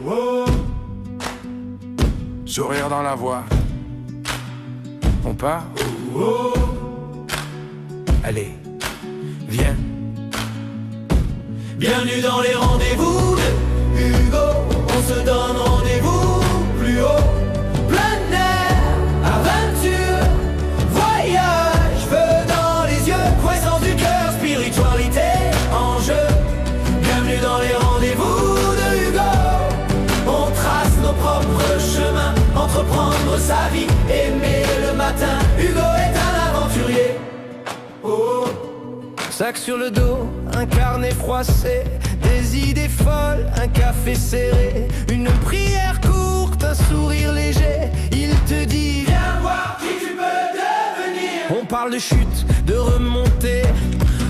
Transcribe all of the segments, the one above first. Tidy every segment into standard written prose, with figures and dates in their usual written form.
Oh, sourire dans la voix. On part. Oh, allez, viens. Bienvenue dans les rendez-vous de Hugo. On se donne rendez-vous plus haut. Plein air, aventure, voyage, feu dans les yeux, croissance du cœur, spiritualité, enjeu. Bienvenue dans les rendez-vous de Hugo. On trace nos propres chemins, entreprendre sa vie, aimer le matin. Hugo est un aventurier. Oh. Sac sur le dos, un carnet froissé, des idées folles, un café serré, une prière courte, un sourire léger. Il te dit viens voir qui tu peux devenir. On parle de chute, de remontée,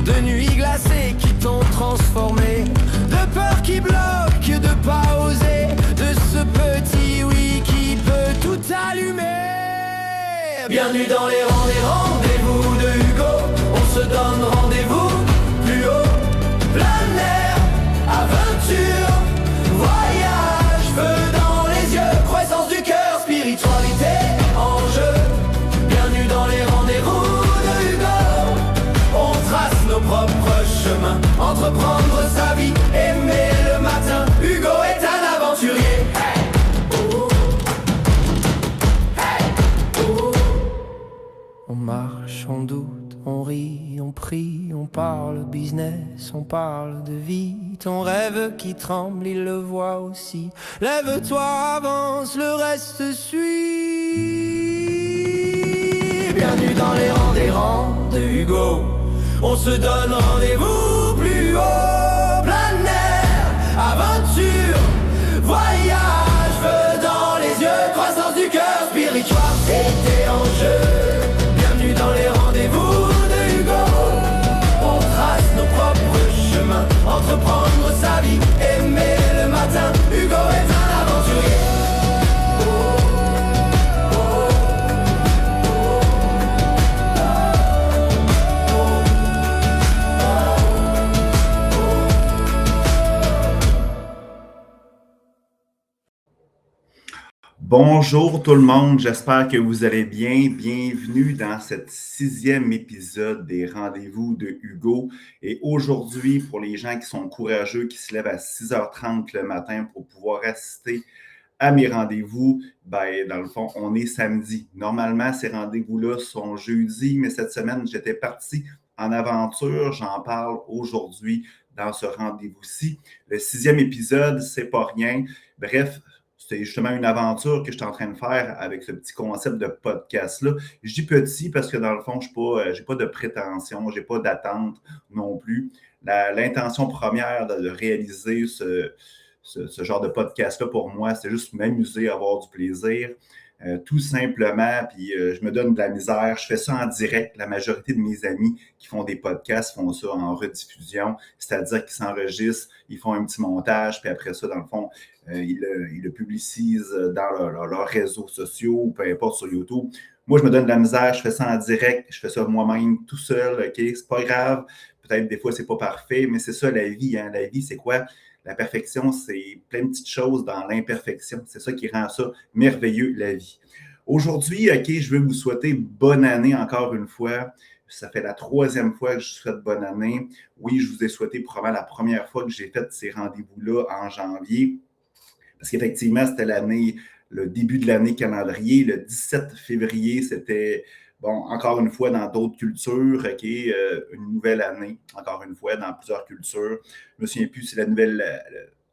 de nuits glacées qui t'ont transformé, de peur qui bloque, de pas oser, de ce petit oui qui peut tout allumer. Bienvenue dans les rendez-vous de Hugo. On se donne rendez-vous plus haut. Plein air, aventure, voyage, feu dans les yeux, croissance du cœur, spiritualité, enjeu. Bienvenue dans les rendez-vous de Hugo. On trace nos propres chemins, entreprendre sa vie, aimer le matin. Hugo est un aventurier. On marche, on doute, on rit, on prie, on parle business, on parle de vie. Ton rêve qui tremble, il le voit aussi. Lève-toi, avance, le reste suit. Bienvenue dans les rangs de Hugo. On se donne rendez-vous plus haut. Plein air, aventure, voyage, feu dans les yeux, croissance du cœur, spiritualité en jeu. Dans les rendez-vous de Hugo, on trace nos propres chemins, entreprendre sa vie, aimer le matin. Hugo est un aventurier. Bonjour tout le monde, j'espère que vous allez bien. Bienvenue dans cet 6e épisode des rendez-vous de Hugo. Et aujourd'hui, pour les gens qui sont courageux, qui se lèvent à 6h30 le matin pour pouvoir assister à mes rendez-vous, dans le fond, on est samedi. Normalement, ces rendez-vous-là sont jeudi, mais cette semaine, j'étais parti en aventure. J'en parle aujourd'hui dans ce rendez-vous-ci. Le 6e épisode, c'est pas rien. Bref, c'est justement une aventure que je suis en train de faire avec ce petit concept de podcast-là. Je dis petit parce que dans le fond, j'ai pas de prétention, j'ai pas d'attente non plus. L'intention première de réaliser ce genre de podcast-là pour moi, c'est juste m'amuser, avoir du plaisir. Tout simplement, puis je me donne de la misère. Je fais ça en direct. La majorité de mes amis qui font des podcasts font ça en rediffusion, c'est-à-dire qu'ils s'enregistrent, ils font un petit montage, puis après ça, dans le fond, ils le publicisent dans leurs réseaux sociaux, peu importe sur YouTube. Moi, je me donne de la misère, je fais ça en direct, je fais ça moi-même tout seul, OK? C'est pas grave. Peut-être des fois, c'est pas parfait, mais c'est ça la vie, hein? La vie, c'est quoi? La perfection, c'est plein de petites choses dans l'imperfection. C'est ça qui rend ça merveilleux, la vie. Aujourd'hui, OK, je veux vous souhaiter bonne année encore une fois. Ça fait la 3e fois que je souhaite bonne année. Oui, je vous ai souhaité probablement la première fois que j'ai fait ces rendez-vous-là en janvier. Parce qu'effectivement, c'était le début de l'année calendrier. Le 17 février, c'était... Bon, encore une fois, dans d'autres cultures, OK, une nouvelle année, encore une fois, dans plusieurs cultures. Je me souviens plus si c'est la nouvelle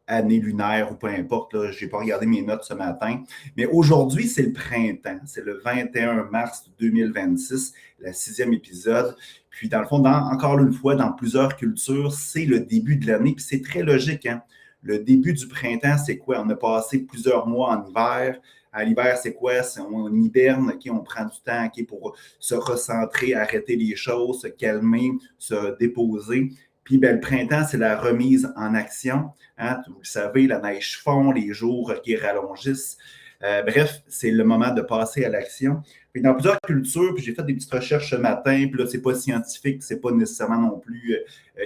année lunaire ou peu importe, là, je n'ai pas regardé mes notes ce matin. Mais aujourd'hui, c'est le printemps. C'est le 21 mars 2026, le 6e épisode. Puis, dans le fond, encore une fois, dans plusieurs cultures, c'est le début de l'année. Puis, c'est très logique, hein? Le début du printemps, c'est quoi? On a passé plusieurs mois en hiver. À l'hiver, c'est quoi? On hiberne, OK? On prend du temps, OK, pour se recentrer, arrêter les choses, se calmer, se déposer. Puis, le printemps, c'est la remise en action. Hein? Vous le savez, la neige fond, les jours qui rallongissent. Bref, c'est le moment de passer à l'action. Puis dans plusieurs cultures, puis j'ai fait des petites recherches ce matin, puis là, c'est pas scientifique, c'est pas nécessairement non plus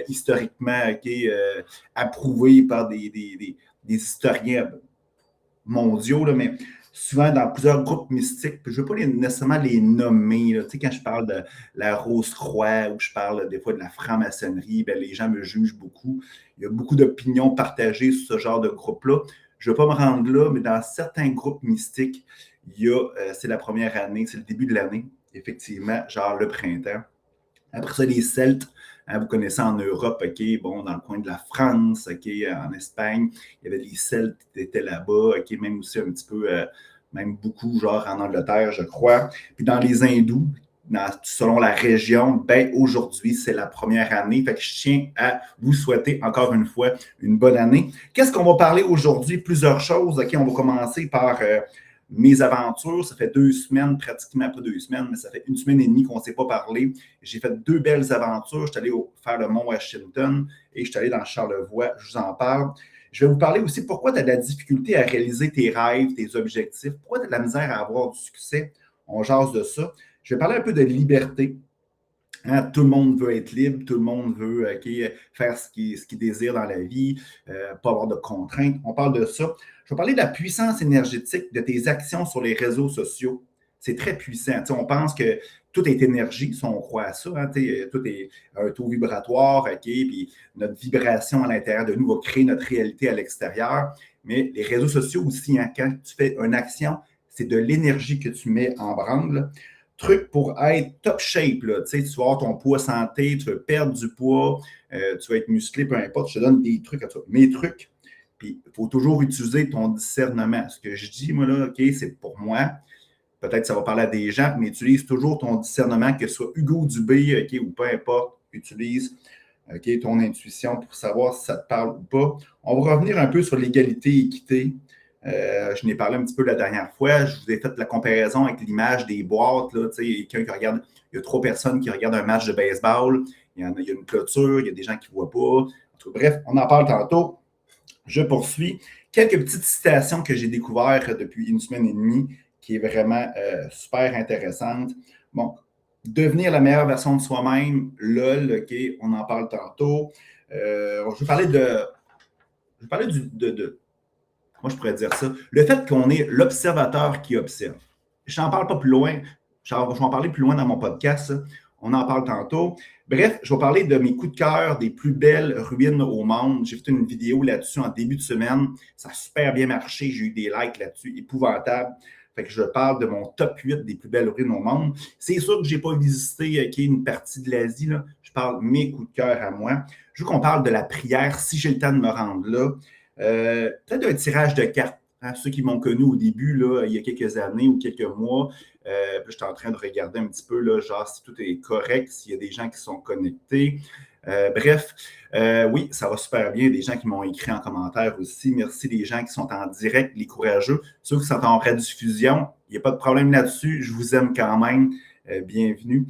historiquement approuvé par des historiens mondiaux, là, mais souvent dans plusieurs groupes mystiques. Puis je ne veux pas nécessairement les nommer. Là. Tu sais, quand je parle de la Rose-Croix ou je parle des fois de la franc-maçonnerie, bien, les gens me jugent beaucoup. Il y a beaucoup d'opinions partagées sur ce genre de groupe-là. Je ne veux pas me rendre là, mais dans certains groupes mystiques, il y a, c'est la première année, c'est le début de l'année, effectivement, genre le printemps. Après ça, les Celtes, hein, vous connaissez en Europe, OK, bon, dans le coin de la France, OK, en Espagne, il y avait les Celtes qui étaient là-bas, OK, même aussi un petit peu, même beaucoup, genre en Angleterre, je crois. Puis dans les hindous, selon la région, ben aujourd'hui, c'est la première année. Fait que je tiens à vous souhaiter encore une fois une bonne année. Qu'est-ce qu'on va parler aujourd'hui? Plusieurs choses. OK, on va commencer par mes aventures. Ça fait 2 semaines, pratiquement pas 2 semaines, mais ça fait 1 semaine et demie qu'on ne s'est pas parlé. J'ai fait 2 belles aventures. Je suis allé faire le Mont Washington et je suis allé dans Charlevoix. Je vous en parle. Je vais vous parler aussi pourquoi tu as de la difficulté à réaliser tes rêves, tes objectifs. Pourquoi tu as de la misère à avoir du succès. On jase de ça. Je vais parler un peu de liberté. Hein, tout le monde veut être libre, tout le monde veut faire ce qu'il désire dans la vie, pas avoir de contraintes. On parle de ça. Je vais parler de la puissance énergétique de tes actions sur les réseaux sociaux. C'est très puissant. T'sais, on pense que tout est énergie, si on croit à ça. Hein, tout est un taux vibratoire, puis notre vibration à l'intérieur de nous va créer notre réalité à l'extérieur. Mais les réseaux sociaux aussi, hein, quand tu fais une action, c'est de l'énergie que tu mets en branle. Truc pour être top shape, là, tu vas avoir ton poids santé, tu veux perdre du poids, tu vas être musclé, peu importe, je te donne des trucs à toi. Mes trucs, puis il faut toujours utiliser ton discernement. Ce que je dis, moi, là, OK, c'est pour moi. Peut-être que ça va parler à des gens, mais utilise toujours ton discernement, que ce soit Hugo Dubé, OK, ou peu importe, utilise ton intuition pour savoir si ça te parle ou pas. On va revenir un peu sur l'égalité et l'équité. Je n'ai parlé un petit peu la dernière fois. Je vous ai fait la comparaison avec l'image des boîtes. Là, quelqu'un qui regarde, il y a 3 personnes qui regardent un match de baseball. Il y a une clôture, il y a des gens qui ne voient pas. Bref, on en parle tantôt. Je poursuis. Quelques petites citations que j'ai découvertes depuis 1 semaine et demie qui est vraiment super intéressante. Bon, devenir la meilleure version de soi-même, LOL, OK, on en parle tantôt. Je vais parler de comment je pourrais dire ça? Le fait qu'on est l'observateur qui observe. Je n'en parle pas plus loin. Je vais en parler plus loin dans mon podcast. On en parle tantôt. Bref, je vais parler de mes coups de cœur, des plus belles ruines au monde. J'ai fait une vidéo là-dessus en début de semaine. Ça a super bien marché. J'ai eu des likes là-dessus, épouvantables. Fait que je parle de mon top 8 des plus belles ruines au monde. C'est sûr que je n'ai pas visité une partie de l'Asie. Là. Je parle de mes coups de cœur à moi. Je veux qu'on parle de la prière, si j'ai le temps de me rendre là. Peut-être un tirage de cartes. Hein, ceux qui m'ont connu au début, là, il y a quelques années ou quelques mois, je suis en train de regarder un petit peu, là, genre si tout est correct, s'il y a des gens qui sont connectés. Bref, oui, ça va super bien. Des gens qui m'ont écrit en commentaire aussi. Merci les gens qui sont en direct, les courageux. Ceux qui sont en rediffusion, il n'y a pas de problème là-dessus. Je vous aime quand même. Bienvenue.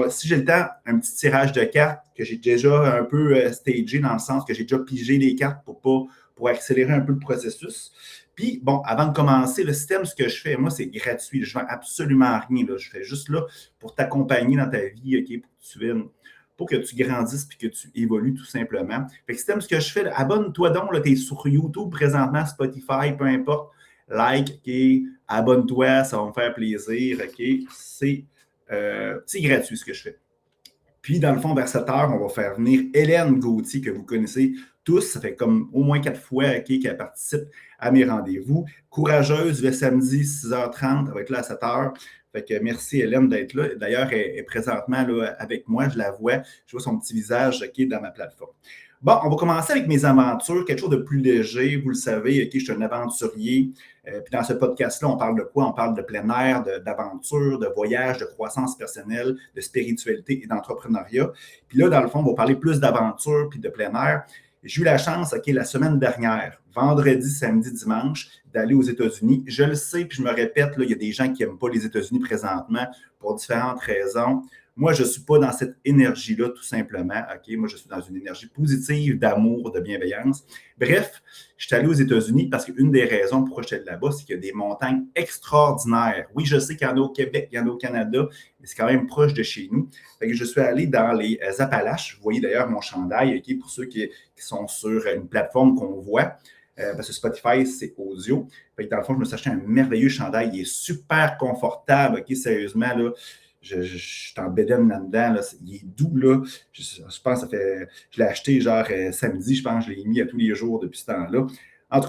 Si j'ai le temps, un petit tirage de cartes que j'ai déjà un peu stagé dans le sens que j'ai déjà pigé les cartes pour accélérer un peu le processus. Puis, bon, avant de commencer, le système, ce que je fais, moi, c'est gratuit. Je ne vends absolument rien. Là. Je fais juste là pour t'accompagner dans ta vie, OK, pour que tu grandisses et que tu évolues tout simplement. Fait que si tu aimes ce que je fais, abonne-toi donc. Tu es sur YouTube présentement, Spotify, peu importe. Like, OK, abonne-toi, ça va me faire plaisir, OK. C'est gratuit ce que je fais. Puis, dans le fond, vers cette heure, on va faire venir Hélène Gauthier, que vous connaissez tous. Ça fait comme au moins 4 fois qu'elle participe à mes rendez-vous. Courageuse, le samedi, 6h30, elle va être là à 7h. Fait que merci Hélène d'être là. D'ailleurs, elle est présentement là, avec moi. Je la vois. Je vois son petit visage dans ma plateforme. Bon, on va commencer avec mes aventures, quelque chose de plus léger. Vous le savez, je suis un aventurier. Puis dans ce podcast-là, on parle de quoi? On parle de plein air, d'aventure, de voyage, de croissance personnelle, de spiritualité et d'entrepreneuriat. Puis là, dans le fond, on va parler plus d'aventure puis de plein air. J'ai eu la chance, la semaine dernière, vendredi, samedi, dimanche, d'aller aux États-Unis. Je le sais, puis je me répète, là, il y a des gens qui n'aiment pas les États-Unis présentement pour différentes raisons. Moi, je ne suis pas dans cette énergie-là, tout simplement. OK? Moi, je suis dans une énergie positive, d'amour, de bienveillance. Bref, je suis allé aux États-Unis parce qu'une des raisons pourquoi je suis allé là-bas, c'est qu'il y a des montagnes extraordinaires. Oui, je sais qu'il y en a au Québec, il y en a au Canada, mais c'est quand même proche de chez nous. Fait que je suis allé dans les Appalaches. Vous voyez d'ailleurs mon chandail, OK, pour ceux qui sont sur une plateforme qu'on voit. parce que Spotify, c'est audio. Fait que dans le fond, je me suis acheté un merveilleux chandail. Il est super confortable, OK, sérieusement, là. Je suis en bédaine là-dedans, là. Il est doux, là. Je pense que je l'ai acheté genre samedi, je pense, je l'ai mis à tous les jours depuis ce temps-là.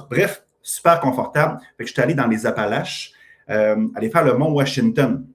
Bref, super confortable. Fait que je suis allé dans les Appalaches, aller faire le mont Washington.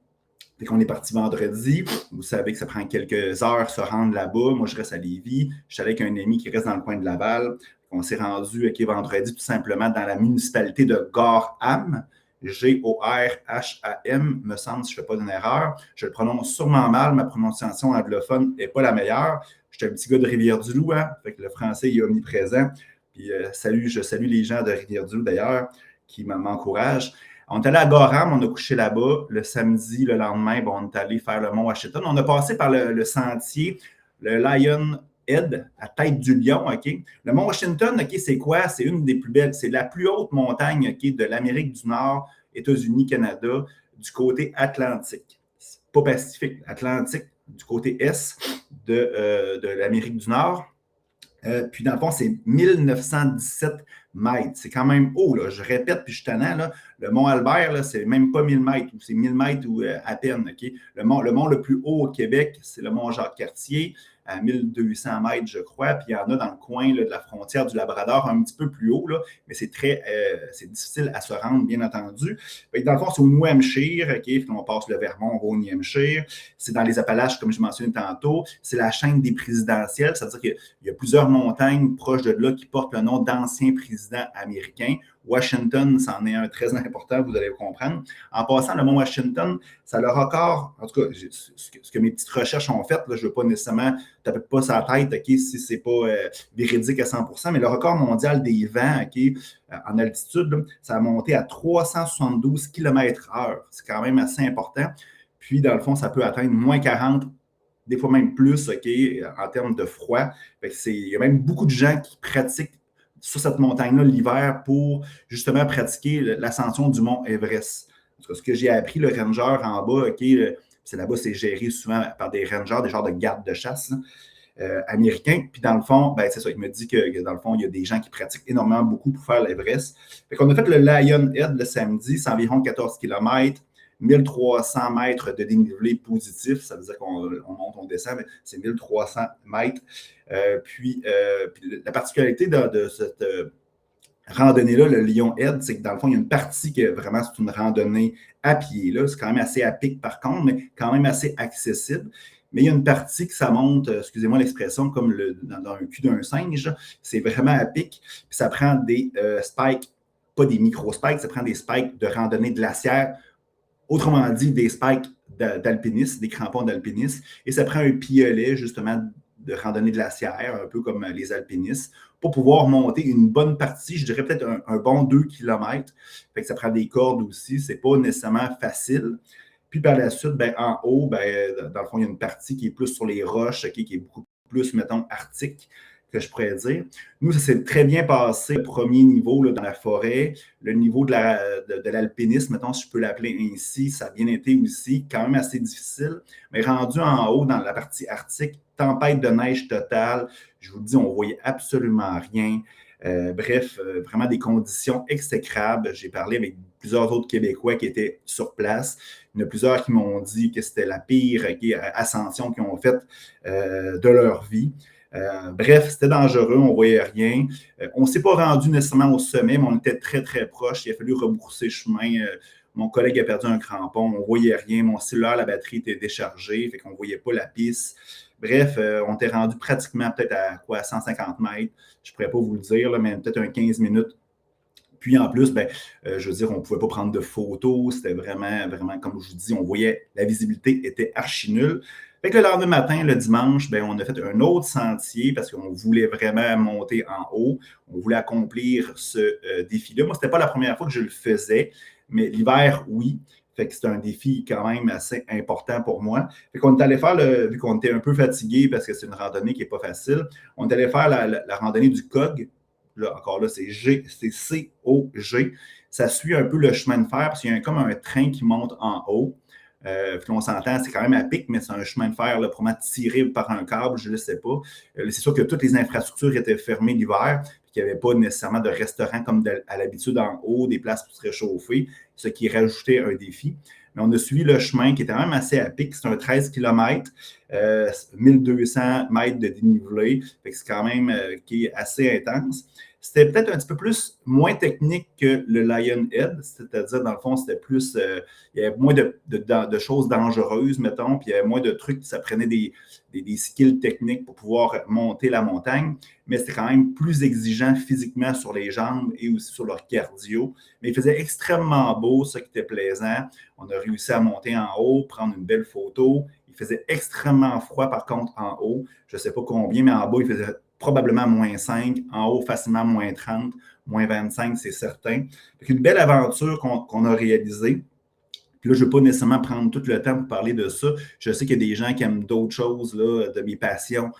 Fait qu'on est parti vendredi. Vous savez que ça prend quelques heures se rendre là-bas. Moi, je reste à Lévis. Je suis allé avec un ami qui reste dans le coin de Laval. On s'est rendu vendredi tout simplement dans la municipalité de Gorham. Gorham, me semble, si je ne fais pas d'une erreur. Je le prononce sûrement mal. Ma prononciation anglophone n'est pas la meilleure. Je suis un petit gars de Rivière-du-Loup, hein? Fait que le français est omniprésent. Puis je salue les gens de Rivière-du-Loup d'ailleurs qui m'encouragent. On est allé à Gorham, on a couché là-bas. Le samedi, le lendemain, on est allé faire le mont Washington. On a passé par le sentier, le Lion Head, à tête du lion, OK? Le mont Washington, OK, c'est quoi? C'est une des plus belles, c'est la plus haute montagne, OK, de l'Amérique du Nord, États-Unis, Canada, du côté Atlantique. Pas Pacifique, Atlantique, du côté Est de l'Amérique du Nord. Puis dans le fond, c'est 1917 mètres. C'est quand même haut, là. Je répète, puis je suis tannant, là. Le mont Albert, là, c'est même pas 1000 mètres, ou c'est 1000 mètres ou à peine, OK? Le mont le plus haut au Québec, c'est le mont Jacques-Cartier, à 1200 mètres, je crois. Puis il y en a dans le coin là, de la frontière du Labrador, un petit peu plus haut, là, mais c'est c'est difficile à se rendre, bien entendu. Fait que dans le fond, c'est au New Hampshire, OK? Puis on passe le Vermont, on va au New Hampshire. C'est dans les Appalaches, comme je mentionnais tantôt. C'est la chaîne des présidentielles, c'est-à-dire qu'il y a plusieurs montagnes proches de là qui portent le nom d'anciens présidents américains. Washington, c'en est un très important, vous allez comprendre. En passant, le mont Washington, ça a le record, en tout cas, ce que mes petites recherches ont fait, là, je ne veux pas nécessairement taper pas sa tête, OK, si ce n'est pas véridique à 100%, mais le record mondial des vents, OK, en altitude, là, ça a monté à 372 km/h. C'est quand même assez important. Puis, dans le fond, ça peut atteindre moins 40, des fois même plus, OK, en termes de froid. Il y a même beaucoup de gens qui pratiquent sur cette montagne-là l'hiver pour justement pratiquer l'ascension du mont Everest. En tout cas, ce que j'ai appris, le ranger en bas, OK, c'est là-bas, c'est géré souvent par des rangers, des genres de gardes de chasse américains. Puis dans le fond, c'est ça, il me dit que dans le fond, il y a des gens qui pratiquent énormément beaucoup pour faire l'Everest. Fait qu'on a fait le Lion Head le samedi, c'est environ 14 km, 1300 mètres de dénivelé positif, ça veut dire qu'on monte, on descend, mais c'est 1300 mètres. Puis la particularité de cette randonnée-là, le Lion Head, c'est que dans le fond, il y a une partie qui est vraiment c'est une randonnée à pied. Là. C'est quand même assez à pic par contre, mais quand même assez accessible. Mais il y a une partie que ça monte, excusez-moi l'expression, comme dans le cul d'un singe. C'est vraiment à pic. Puis ça prend des spikes, pas des micro-spikes, ça prend des spikes de randonnée glaciaire. Autrement dit, des spikes d'alpinistes, des crampons d'alpinistes. Et ça prend un piolet, justement, de randonnée glaciaire, un peu comme les alpinistes, pour pouvoir monter une bonne partie, je dirais peut-être un bon 2 km. Fait que ça prend des cordes aussi. Ce n'est pas nécessairement facile. Puis par la suite, en haut, dans le fond, il y a une partie qui est plus sur les roches, okay, qui est beaucoup plus, mettons, arctique, que je pourrais dire. Nous, ça s'est très bien passé, le premier niveau là, dans la forêt. Le niveau de l'alpinisme, mettons, si je peux l'appeler ainsi, ça a bien été aussi, quand même assez difficile. Mais rendu en haut, dans la partie arctique, tempête de neige totale. Je vous le dis, on ne voyait absolument rien. Bref, vraiment des conditions exécrables. J'ai parlé avec plusieurs autres Québécois qui étaient sur place. Il y en a plusieurs qui m'ont dit que c'était la pire ascension qu'ils ont faite de leur vie. Bref, c'était dangereux, on ne voyait rien. On ne s'est pas rendu nécessairement au sommet, mais on était très, très proche. Il a fallu rebrousser chemin. Mon collègue a perdu un crampon, on ne voyait rien. Mon cellulaire, la batterie était déchargée, fait qu'on ne voyait pas la piste. Bref, on était rendu pratiquement peut-être à 150 mètres. Je ne pourrais pas vous le dire, là, mais peut-être 15 minutes. Puis en plus, je veux dire, on ne pouvait pas prendre de photos. C'était vraiment, vraiment, comme je vous dis, on voyait, la visibilité était archi nulle. Fait que le lendemain matin, le dimanche, on a fait un autre sentier parce qu'on voulait vraiment monter en haut. On voulait accomplir ce défi-là. Moi, ce n'était pas la première fois que je le faisais, mais l'hiver, oui. Fait que c'était un défi quand même assez important pour moi. Fait qu'on est allé faire, vu qu'on était un peu fatigué parce que c'est une randonnée qui n'est pas facile, on est allé faire la randonnée du COG. Là, encore là, c'est C-O-G. Ça suit un peu le chemin de fer parce qu'il y a comme un train qui monte en haut. Puis on s'entend, c'est quand même à pic, mais c'est un chemin de fer là, probablement tiré par un câble, je ne le sais pas. C'est sûr que toutes les infrastructures étaient fermées l'hiver. qu'il n'y avait pas nécessairement de restaurant comme à l'habitude en haut, des places pour se réchauffer, ce qui rajoutait un défi. Mais on a suivi le chemin qui était quand même assez à pic. C'est un 13 km, 1200 mètres de dénivelé. Fait que c'est quand même qui est assez intense. C'était peut-être un petit peu moins technique que le Lionhead, c'est-à-dire, dans le fond, c'était plus, il y avait moins de choses dangereuses, mettons, puis il y avait moins de trucs, ça prenait des skills techniques pour pouvoir monter la montagne, mais c'était quand même plus exigeant physiquement sur les jambes et aussi sur leur cardio. Mais il faisait extrêmement beau, ça qui était plaisant. On a réussi à monter en haut, prendre une belle photo. Il faisait extrêmement froid, par contre, en haut. Je ne sais pas combien, mais en bas, il faisait probablement -5, en haut facilement -30, -25, c'est certain. Donc, une belle aventure qu'on a réalisée. Puis là, je ne veux pas nécessairement prendre tout le temps pour parler de ça. Je sais qu'il y a des gens qui aiment d'autres choses là, de mes passions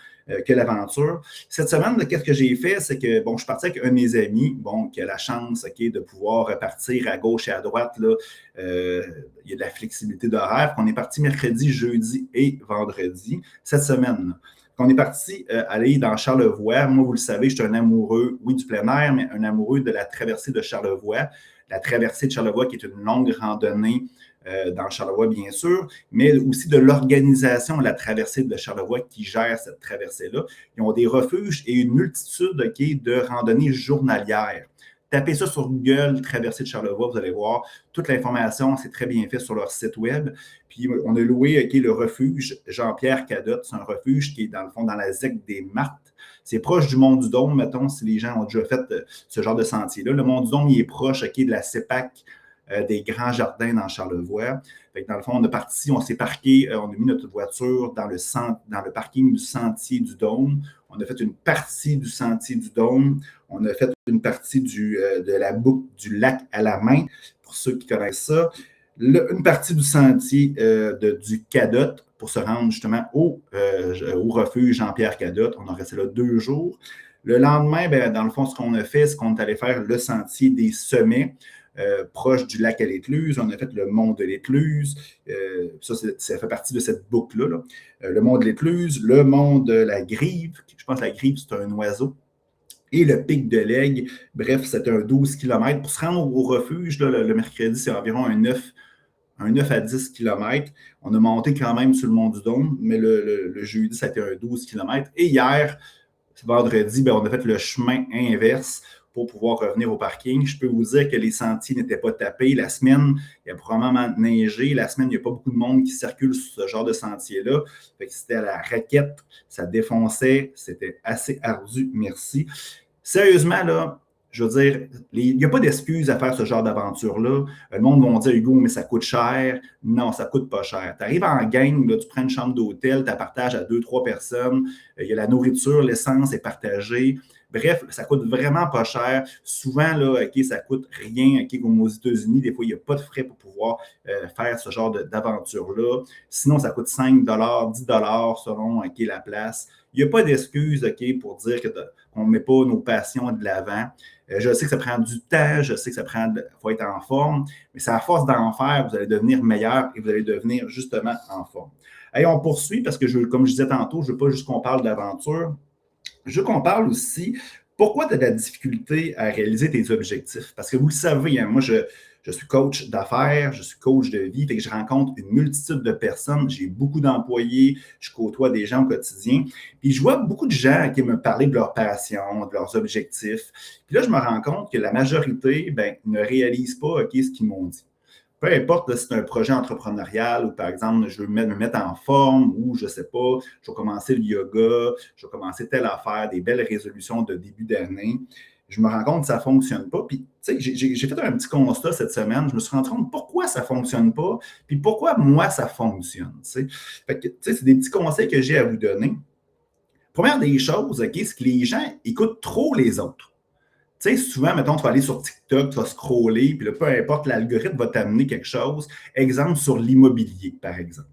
que l'aventure. Cette semaine, qu'est-ce que j'ai fait? C'est que, bon, je suis parti avec un de mes amis, qui a la chance de pouvoir partir à gauche et à droite. Là, il y a de la flexibilité d'horaire. On est parti mercredi, jeudi et vendredi cette semaine. On est parti aller dans Charlevoix. Moi, vous le savez, je suis un amoureux, oui, du plein air, mais un amoureux de la traversée de Charlevoix. La traversée de Charlevoix qui est une longue randonnée dans Charlevoix, bien sûr, mais aussi de l'organisation de la traversée de Charlevoix qui gère cette traversée-là. Ils ont des refuges et une multitude de randonnées journalières. Tapez ça sur Google, Traversée de Charlevoix, vous allez voir toute l'information, c'est très bien fait sur leur site web. Puis on a loué le refuge Jean-Pierre Cadotte, c'est un refuge qui est dans le fond dans la ZEC des Martes. C'est proche du Mont du Dôme, mettons, si les gens ont déjà fait ce genre de sentier-là. Le Mont du Dôme, il est proche de la CEPAC des Grands Jardins dans Charlevoix. Fait que dans le fond, on est parti, on s'est parqué, on a mis notre voiture dans le parking du Sentier du Dôme. On a fait une partie du Sentier du Dôme. On a fait une partie de la boucle du lac à la main, pour ceux qui connaissent ça. Une partie du sentier du Cadotte pour se rendre justement au refuge Jean-Pierre Cadotte. On a resté là 2 jours. Le lendemain, dans le fond, ce qu'on a fait, c'est qu'on est allé faire le sentier des Sommets, proche du lac à l'Écluse. On a fait le mont de l'Écluse. Ça fait partie de cette boucle-là. Là. Le mont de l'Écluse, le mont de la Grive. Je pense que la Grive, c'est un oiseau. Et le pic de l'Aigle. Bref, c'est un 12 km. Pour se rendre au refuge, là, le mercredi, c'est environ un 9 à 10 km. On a monté quand même sur le Mont du Dôme, mais le jeudi, ça a été un 12 km. Et hier, vendredi, on a fait le chemin inverse pour pouvoir revenir au parking. Je peux vous dire que les sentiers n'étaient pas tapés. La semaine, il y a probablement neigé. La semaine, il n'y a pas beaucoup de monde qui circule sur ce genre de sentier-là. Fait que c'était à la raquette, ça défonçait. C'était assez ardu, merci. Sérieusement, là, je veux dire, il n'y a pas d'excuse à faire ce genre d'aventure-là. Le monde va dire, Hugo, mais ça coûte cher. Non, ça ne coûte pas cher. Tu arrives en gang, là, tu prends une chambre d'hôtel, tu la partages à 2-3 personnes. Il y a la nourriture, l'essence est partagée. Bref, ça coûte vraiment pas cher. Souvent, là, ça coûte rien. Comme aux États-Unis, des fois, il n'y a pas de frais pour pouvoir faire ce genre d'aventure-là. Sinon, ça coûte 5 $, 10 $ selon la place. Il n'y a pas d'excuse pour dire qu'on ne met pas nos passions de l'avant. Je sais que ça prend du temps, je sais que faut être en forme, mais c'est à force d'en faire, vous allez devenir meilleur et vous allez devenir justement en forme. Allez, on poursuit parce que, comme je disais tantôt, je ne veux pas juste qu'on parle d'aventure. Je veux qu'on parle aussi pourquoi tu as de la difficulté à réaliser tes objectifs. Parce que vous le savez, moi, je suis coach d'affaires, je suis coach de vie, fait que je rencontre une multitude de personnes, j'ai beaucoup d'employés, je côtoie des gens au quotidien. Puis je vois beaucoup de gens qui me parler de leur passion, de leurs objectifs. Puis là, je me rends compte que la majorité ne réalise pas ce qu'ils m'ont dit. Peu importe si c'est un projet entrepreneurial ou, par exemple, je veux me mettre en forme ou, je ne sais pas, je vais commencer le yoga, je vais commencer telle affaire, des belles résolutions de début d'année. Je me rends compte que ça ne fonctionne pas. Puis, tu sais, j'ai fait un petit constat cette semaine. Je me suis rendu compte pourquoi ça ne fonctionne pas, puis pourquoi moi, ça fonctionne. Fait que, tu sais, c'est des petits conseils que j'ai à vous donner. Première des choses, c'est que les gens écoutent trop les autres. Tu sais, souvent, mettons, tu vas aller sur TikTok, tu vas scroller, puis là, peu importe, l'algorithme va t'amener quelque chose. Exemple sur l'immobilier, par exemple.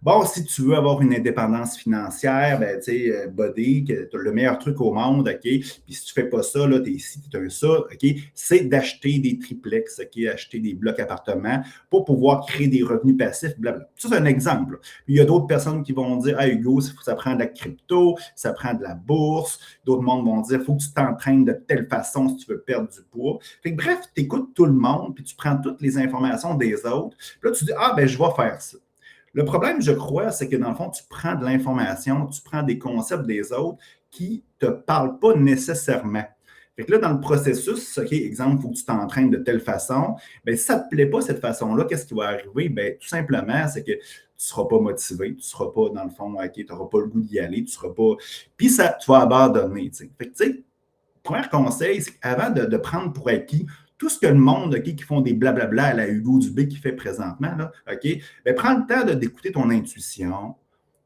Bon, si tu veux avoir une indépendance financière, ben, tu sais, body, que tu as le meilleur truc au monde, OK? Puis si tu ne fais pas ça, là, tu es ici, tu es un ça, OK? C'est d'acheter des triplex, OK? Acheter des blocs appartements pour pouvoir créer des revenus passifs, blablabla. Ça, c'est un exemple. Puis il y a d'autres personnes qui vont dire, ah, Hugo, ça prend de la crypto, ça prend de la bourse. D'autres mondes vont dire, il faut que tu t'entraînes de telle façon si tu veux perdre du poids. Fait que, bref, tu écoutes tout le monde, puis tu prends toutes les informations des autres. Puis là, tu dis, ah, ben, je vais faire ça. Le problème, je crois, c'est que dans le fond, tu prends de l'information, tu prends des concepts des autres qui ne te parlent pas nécessairement. Fait que là, dans le processus, OK, exemple, il faut que tu t'entraînes de telle façon. Bien, si ça ne te plaît pas cette façon-là, qu'est-ce qui va arriver? Bien, tout simplement, c'est que tu ne seras pas motivé, tu ne seras pas, dans le fond, OK, tu n'auras pas le goût d'y aller, tu ne seras pas. Puis ça, tu vas abandonner. T'sais. Fait que, tu sais, premier conseil, c'est qu'avant de prendre pour acquis tout ce que le monde, OK, qui font des blablabla à la Hugo Dubé qui fait présentement, là, OK, bien, prends le temps d'écouter ton intuition,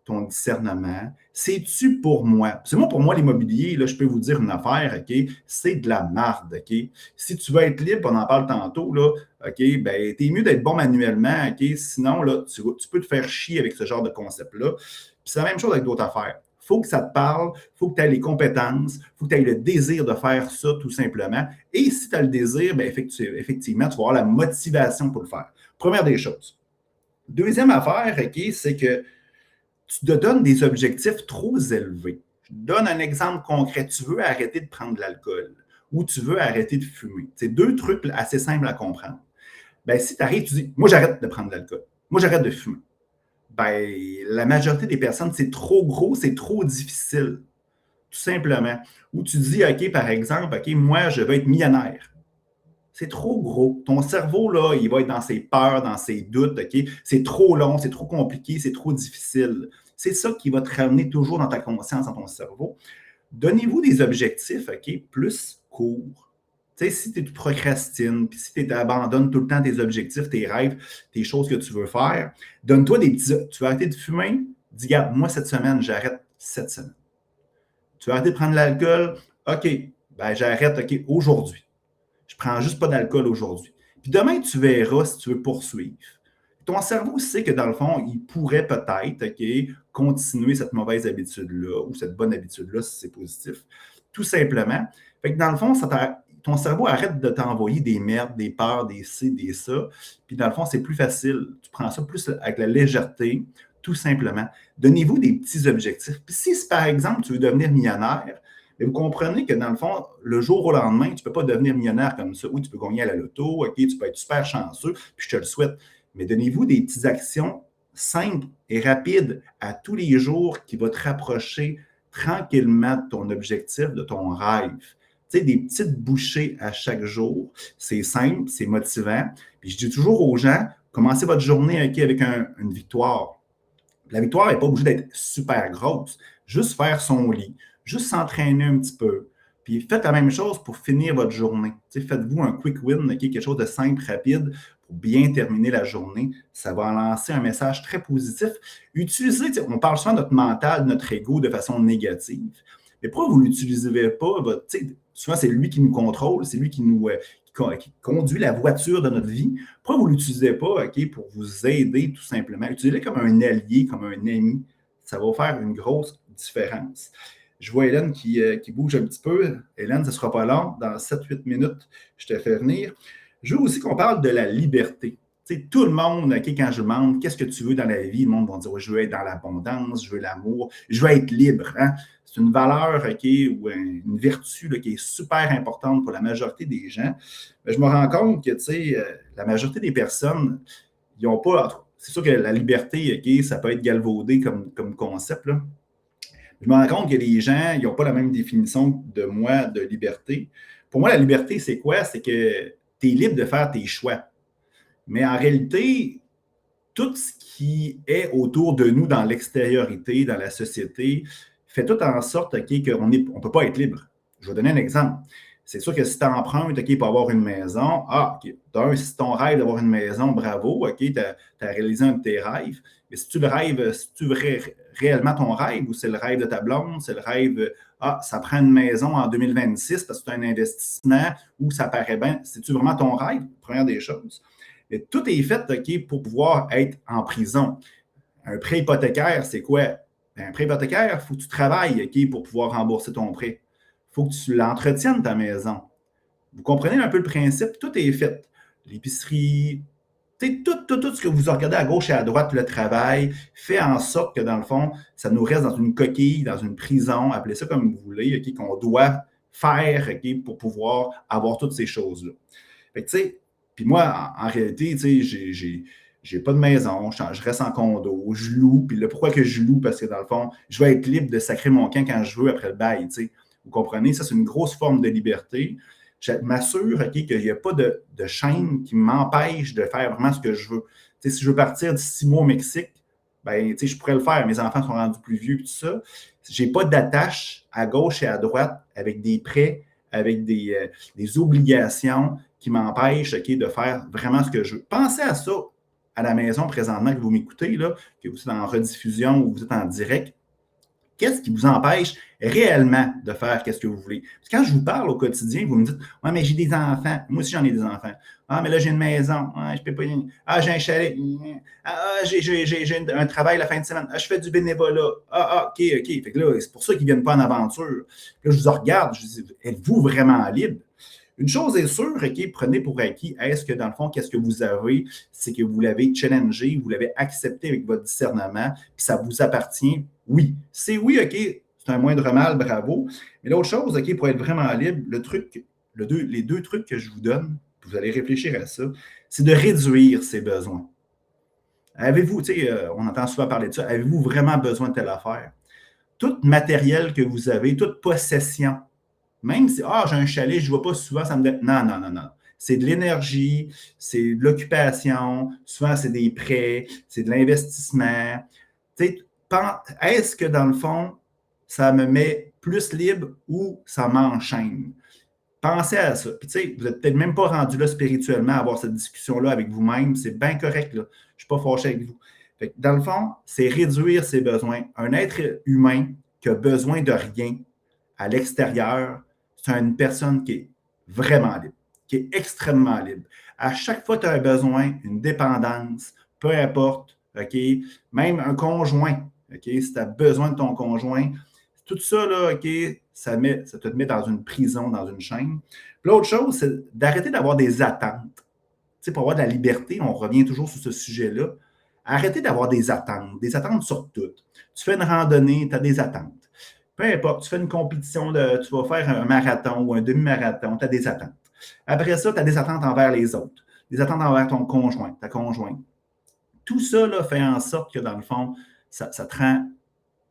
ton discernement. C'est-tu pour moi? C'est moi, pour moi, l'immobilier, là, je peux vous dire une affaire, OK, c'est de la marde, OK? Si tu veux être libre, on en parle tantôt, là, OK, bien, t'es mieux d'être bon manuellement, OK? Sinon, là, tu peux te faire chier avec ce genre de concept-là. Puis c'est la même chose avec d'autres affaires. Il faut que ça te parle, il faut que tu aies les compétences, il faut que tu aies le désir de faire ça tout simplement. Et si tu as le désir, bien, effectivement, tu vas avoir la motivation pour le faire. Première des choses. Deuxième affaire, OK, c'est que tu te donnes des objectifs trop élevés. Je te donne un exemple concret. Tu veux arrêter de prendre de l'alcool ou tu veux arrêter de fumer. C'est deux trucs assez simples à comprendre. Bien, si tu arrives, tu dis, moi, j'arrête de prendre de l'alcool. Moi, j'arrête de fumer. Ben, la majorité des personnes, c'est trop gros, c'est trop difficile, tout simplement. Ou tu dis, OK, par exemple, OK, moi, je veux être millionnaire. C'est trop gros. Ton cerveau, là, il va être dans ses peurs, dans ses doutes, OK? C'est trop long, c'est trop compliqué, c'est trop difficile. C'est ça qui va te ramener toujours dans ta conscience, dans ton cerveau. Donnez-vous des objectifs, OK, plus courts. Tu sais, si tu procrastines, puis si tu abandonnes tout le temps tes objectifs, tes rêves, tes choses que tu veux faire, donne-toi des petits. Tu veux arrêter de fumer? Dis, regarde, moi, cette semaine, j'arrête cette semaine. Tu veux arrêter de prendre de l'alcool? OK, ben j'arrête, OK, aujourd'hui. Je ne prends juste pas d'alcool aujourd'hui. Puis demain, tu verras si tu veux poursuivre. Ton cerveau sait que dans le fond, il pourrait peut-être, OK, continuer cette mauvaise habitude-là ou cette bonne habitude-là si c'est positif, tout simplement. Fait que dans le fond, ton cerveau arrête de t'envoyer des merdes, des peurs, des ci, des ça. Puis dans le fond, c'est plus facile. Tu prends ça plus avec la légèreté, tout simplement. Donnez-vous des petits objectifs. Puis si, par exemple, tu veux devenir millionnaire, mais vous comprenez que dans le fond, le jour au lendemain, tu ne peux pas devenir millionnaire comme ça. Oui, tu peux gagner à la loto, OK, tu peux être super chanceux, puis je te le souhaite. Mais donnez-vous des petites actions simples et rapides à tous les jours qui vont te rapprocher tranquillement de ton objectif, de ton rêve. Tu sais, des petites bouchées à chaque jour. C'est simple, c'est motivant. Puis je dis toujours aux gens, commencez votre journée avec une victoire. La victoire n'est pas obligée d'être super grosse. Juste faire son lit, juste s'entraîner un petit peu. Puis faites la même chose pour finir votre journée. Tu sais, faites-vous un quick win, quelque chose de simple, rapide, pour bien terminer la journée. Ça va lancer un message très positif. Utilisez, on parle souvent de notre mental, de notre ego de façon négative. Mais pourquoi vous ne l'utilisez pas? Souvent, c'est lui qui nous contrôle, c'est lui qui conduit la voiture de notre vie. Pourquoi vous ne l'utilisez pas, OK, pour vous aider tout simplement? Utilisez-le comme un allié, comme un ami. Ça va faire une grosse différence. Je vois Hélène qui bouge un petit peu. Hélène, ce ne sera pas long. Dans 7-8 minutes, je te fais venir. Je veux aussi qu'on parle de la liberté. Tu sais, tout le monde, OK, quand je demande qu'est-ce que tu veux dans la vie, le monde va dire je veux être dans l'abondance, je veux l'amour, je veux être libre. Hein? C'est une valeur, OK, ou une vertu là, qui est super importante pour la majorité des gens. Mais je me rends compte que, tu sais, la majorité des personnes, ils n'ont pas. C'est sûr que la liberté, OK, ça peut être galvaudé comme concept, là. Je me rends compte que les gens, ils n'ont pas la même définition de moi de liberté. Pour moi, la liberté, c'est quoi? C'est que tu es libre de faire tes choix. Mais en réalité, tout ce qui est autour de nous dans l'extériorité, dans la société, fait tout en sorte qu'on ne peut pas être libre. Je vais donner un exemple. C'est sûr que si tu empruntes pour avoir une maison, si ton rêve d'avoir une maison, bravo, OK, tu as réalisé un de tes rêves. Mais si tu veux réellement ton rêve ou c'est le rêve de ta blonde, c'est le rêve, ça prend une maison en 2026 parce que c'est un investissement ou ça paraît bien, c'est-tu vraiment ton rêve? Première des choses. Mais tout est fait, OK, pour pouvoir être en prison. Un prêt hypothécaire, c'est quoi? Un prêt hypothécaire, il faut que tu travailles, OK, pour pouvoir rembourser ton prêt. Il faut que tu l'entretiennes, ta maison. Vous comprenez un peu le principe? Tout est fait. L'épicerie, tout ce que vous regardez à gauche et à droite, le travail, fait en sorte que, dans le fond, ça nous reste dans une coquille, dans une prison, appelez ça comme vous voulez, OK, qu'on doit faire, OK, pour pouvoir avoir toutes ces choses-là. Fait que, tu sais, puis moi, en réalité, tu sais, j'ai pas de maison, je reste en condo, je loue, puis là, pourquoi que je loue? Parce que, dans le fond, je vais être libre de sacrer mon camp quand je veux après le bail, tu sais. Vous comprenez? Ça, c'est une grosse forme de liberté. Je m'assure, OK, qu'il n'y a pas de chaîne qui m'empêche de faire vraiment ce que je veux. Tu sais, si je veux partir de 6 mois au Mexique, ben, tu sais, je pourrais le faire. Mes enfants sont rendus plus vieux et tout ça. Je n'ai pas d'attache à gauche et à droite avec des prêts, avec des obligations qui m'empêchent, OK, de faire vraiment ce que je veux. Pensez à ça à la maison présentement que vous m'écoutez, là, que vous êtes en rediffusion ou vous êtes en direct. Qu'est-ce qui vous empêche réellement de faire ce que vous voulez? Parce que quand je vous parle au quotidien, vous me dites « Ouais, mais j'ai des enfants. Moi aussi, j'en ai des enfants. Ah, mais là, j'ai une maison. Ah, je peux pas. Ah, j'ai un chalet. Ah, j'ai un travail la fin de semaine. Ah, je fais du bénévolat. OK. Fait que là, c'est pour ça qu'ils ne viennent pas en aventure. Puis là, je vous regarde, je vous dis « Êtes-vous vraiment libre? » Une chose est sûre, OK, prenez pour acquis, est-ce que dans le fond, qu'est-ce que vous avez, c'est que vous l'avez challengé, vous l'avez accepté avec votre discernement, puis ça vous appartient? Oui. C'est oui, OK, c'est un moindre mal, bravo. Mais l'autre chose, OK, pour être vraiment libre, les deux trucs que je vous donne, vous allez réfléchir à ça, c'est de réduire ses besoins. Avez-vous, tu sais, on entend souvent parler de ça, avez-vous vraiment besoin de telle affaire? Tout matériel que vous avez, toute possession, même si, j'ai un chalet, je ne vois pas souvent, ça me dit, non. C'est de l'énergie, c'est de l'occupation, souvent c'est des prêts, c'est de l'investissement. Tu sais, est-ce que dans le fond, ça me met plus libre ou ça m'enchaîne? Pensez à ça. Puis tu sais, vous n'êtes peut-être même pas rendu là spirituellement à avoir cette discussion-là avec vous-même. C'est bien correct, là. Je ne suis pas fâché avec vous. Fait que, dans le fond, c'est réduire ses besoins. Un être humain qui a besoin de rien à l'extérieur, c'est une personne qui est vraiment libre, qui est extrêmement libre. À chaque fois que tu as un besoin, une dépendance, peu importe, OK, même un conjoint, OK, si tu as besoin de ton conjoint, tout ça, là, OK, ça te met dans une prison, dans une chaîne. Puis l'autre chose, c'est d'arrêter d'avoir des attentes. Tu sais, pour avoir de la liberté, on revient toujours sur ce sujet-là. Arrêtez d'avoir des attentes sur tout. Tu fais une randonnée, tu as des attentes. Peu importe, tu fais une compétition, tu vas faire un marathon ou un demi-marathon, tu as des attentes. Après ça, tu as des attentes envers les autres, des attentes envers ton conjoint, ta conjointe. Tout ça là, fait en sorte que, dans le fond, ça te rend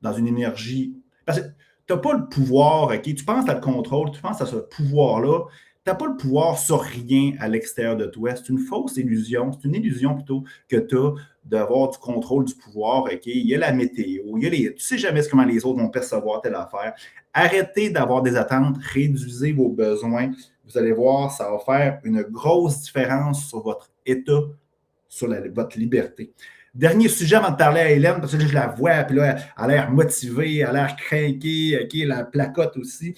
dans une énergie. Parce que tu n'as pas le pouvoir, OK? Tu penses à le contrôle, tu penses à ce pouvoir-là. Tu n'as pas le pouvoir sur rien à l'extérieur de toi. C'est une fausse illusion. C'est une illusion plutôt que tu as d'avoir du contrôle du pouvoir. OK? Il y a la météo, tu ne sais jamais comment les autres vont percevoir telle affaire. Arrêtez d'avoir des attentes, réduisez vos besoins. Vous allez voir, ça va faire une grosse différence sur votre état, sur votre liberté. Dernier sujet avant de parler à Hélène, parce que là, je la vois, puis là, elle a l'air motivée, elle a l'air craquée, OK, la placote aussi.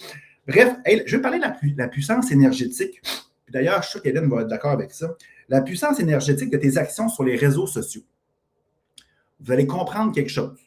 Bref, je vais parler de la puissance énergétique. Puis d'ailleurs, je suis sûr qu'Hélène va être d'accord avec ça. La puissance énergétique de tes actions sur les réseaux sociaux. Vous allez comprendre quelque chose.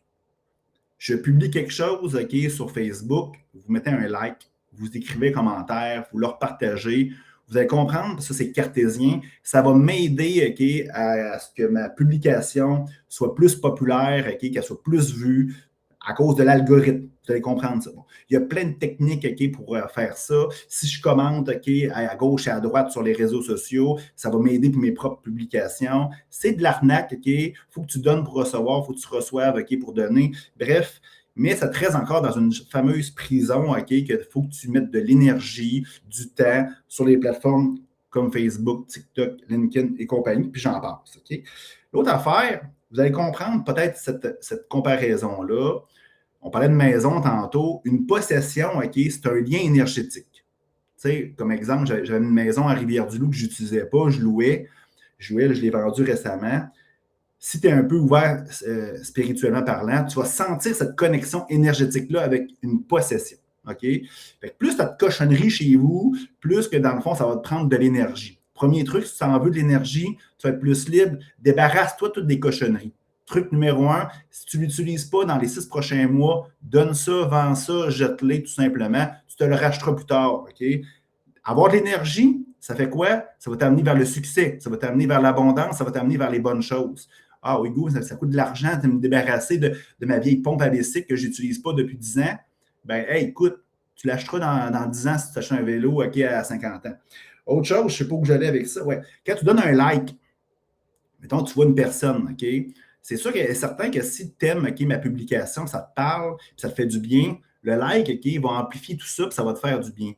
Je publie quelque chose, OK, sur Facebook, vous mettez un like, vous écrivez un commentaire, vous le repartagez. Vous allez comprendre, ça c'est cartésien, ça va m'aider, OK, à ce que ma publication soit plus populaire, OK, qu'elle soit plus vue à cause de l'algorithme. Vous allez comprendre ça. Bon. Il y a plein de techniques, OK, pour faire ça. Si je commente, OK, à gauche et à droite sur les réseaux sociaux, ça va m'aider pour mes propres publications. C'est de l'arnaque, OK. Il faut que tu donnes pour recevoir, il faut que tu reçoives, OK, pour donner. Bref, mais ça te reste encore dans une fameuse prison, OK, qu'il faut que tu mettes de l'énergie, du temps sur les plateformes comme Facebook, TikTok, LinkedIn et compagnie, puis j'en passe, OK. L'autre affaire, vous allez comprendre peut-être cette comparaison-là. On parlait de maison tantôt. Une possession, OK, c'est un lien énergétique. Tu sais, comme exemple, j'avais une maison à Rivière-du-Loup que je n'utilisais pas, je louais, je l'ai vendue récemment. Si tu es un peu ouvert spirituellement parlant, tu vas sentir cette connexion énergétique-là avec une possession. OK? Fait que plus tu as de cochonnerie chez vous, plus que dans le fond, ça va te prendre de l'énergie. Premier truc, si tu en veux de l'énergie, tu vas être plus libre, débarrasse-toi toutes des cochonneries. truc numéro 1, si tu ne l'utilises pas dans les 6 prochains mois, donne ça, vends ça, jette-les tout simplement. Tu te le racheteras plus tard. OK? Avoir de l'énergie, ça fait quoi? Ça va t'amener vers le succès, ça va t'amener vers l'abondance, ça va t'amener vers les bonnes choses. Ah, Hugo, ça coûte de l'argent de me débarrasser de ma vieille pompe à bicycle que je n'utilise pas depuis 10 ans. Ben, hey, écoute, tu l'achèteras dans 10 ans si tu achètes un vélo à 50 ans. Autre chose, je ne sais pas où j'allais avec ça. Ouais. Quand tu donnes un like, mettons, tu vois une personne, OK? C'est sûr qu'il est certain que si tu aimes ma publication, ça te parle, ça te fait du bien, le like, OK, va amplifier tout ça, puis ça va te faire du bien.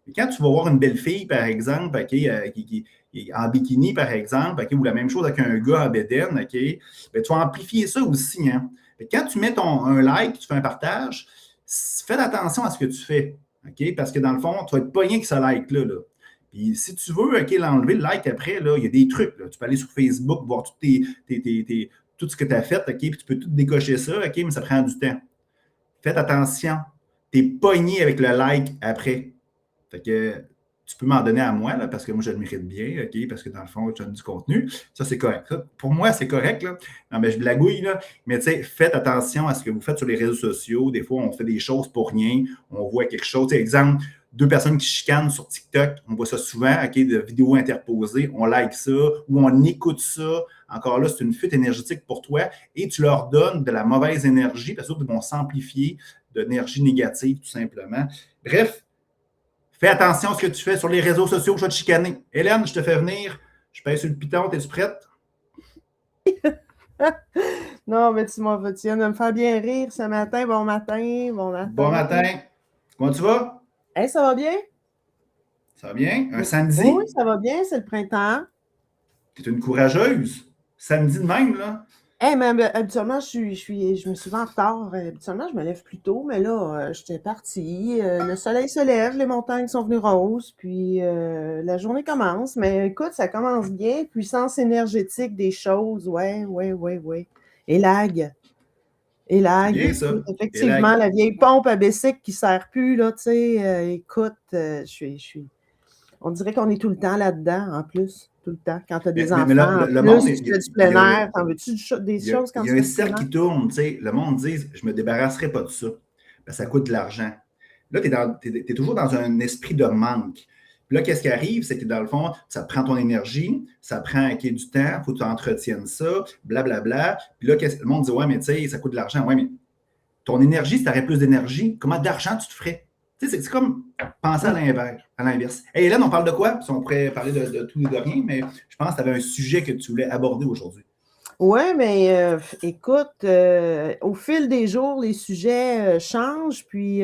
Et quand tu vas voir une belle fille, par exemple, OK, qui en bikini, par exemple, OK, ou la même chose avec un gars en bédaine, OK, bien, tu vas amplifier ça aussi. Hein? Quand tu mets un like, tu fais un partage, fais attention à ce que tu fais. OK? Parce que dans le fond, tu vas être pogné avec ce like-là. Là. Puis si tu veux l'enlever, le like après, là, il y a des trucs. Là. Tu peux aller sur Facebook, voir tout ce que tu as fait, OK? Puis tu peux tout décocher ça, OK? Mais ça prend du temps. Faites attention. Tu es pogné avec le like après. Fait que tu peux m'en donner à moi, là, parce que moi, je le mérite bien, OK? Parce que dans le fond, tu as du contenu. Ça, c'est correct. Ça, pour moi, c'est correct. Là. Non, mais je blagouille, là. Mais tu sais, faites attention à ce que vous faites sur les réseaux sociaux. Des fois, on fait des choses pour rien. On voit quelque chose. T'sais, exemple, 2 personnes qui chicanent sur TikTok. On voit ça souvent, OK, de vidéos interposées. On like ça ou on écoute ça. Encore là, c'est une fuite énergétique pour toi et tu leur donnes de la mauvaise énergie parce qu'ils vont s'amplifier d'énergie négative, tout simplement. Bref, fais attention à ce que tu fais sur les réseaux sociaux, je vais te chicaner. Hélène, je te fais venir. Je pèse sur le piton. Es-tu prête? Non, mais tu viens de me faire bien rire ce matin. Bon matin, bon matin. Bon matin. Comment tu vas? Hey, ça va bien? Ça va bien? Un samedi? Oui, ça va bien, c'est le printemps. Tu es une courageuse. Samedi de même, là. Hey, mais habituellement, je me suis en retard. Habituellement, je me lève plus tôt, mais là, j'étais partie. Le soleil se lève, les montagnes sont venues roses, puis la journée commence. Mais écoute, ça commence bien. Puissance énergétique des choses, ouais. Élag. Bien, ça. Écoute, effectivement, la vieille pompe à bicycle qui ne sert plus, là, tu sais. Écoute, on dirait qu'on est tout le temps là-dedans, en plus. Tout le temps. Quand tu as des enfants, le monde, tu fais du plein air, t'en veux-tu des choses quand tu fais Il y a un cercle qui tourne, tu sais. Le monde dit, je ne me débarrasserai pas de ça. Ben, ça coûte de l'argent. Là, tu es toujours dans un esprit de manque. Puis là, qu'est-ce qui arrive? C'est que dans le fond, ça prend ton énergie, ça prend du temps, il faut que tu entretiennes ça, blablabla. Puis là, le monde dit, ouais, mais tu sais, ça coûte de l'argent. Ouais, mais ton énergie, si tu aurais plus d'énergie, comment d'argent tu te ferais? C'est comme penser à l'inverse. Hey, Hélène, on parle de quoi? On pourrait parler de tout et de rien, mais je pense que tu avais un sujet que tu voulais aborder aujourd'hui. Oui, mais écoute, au fil des jours, les sujets changent. Puis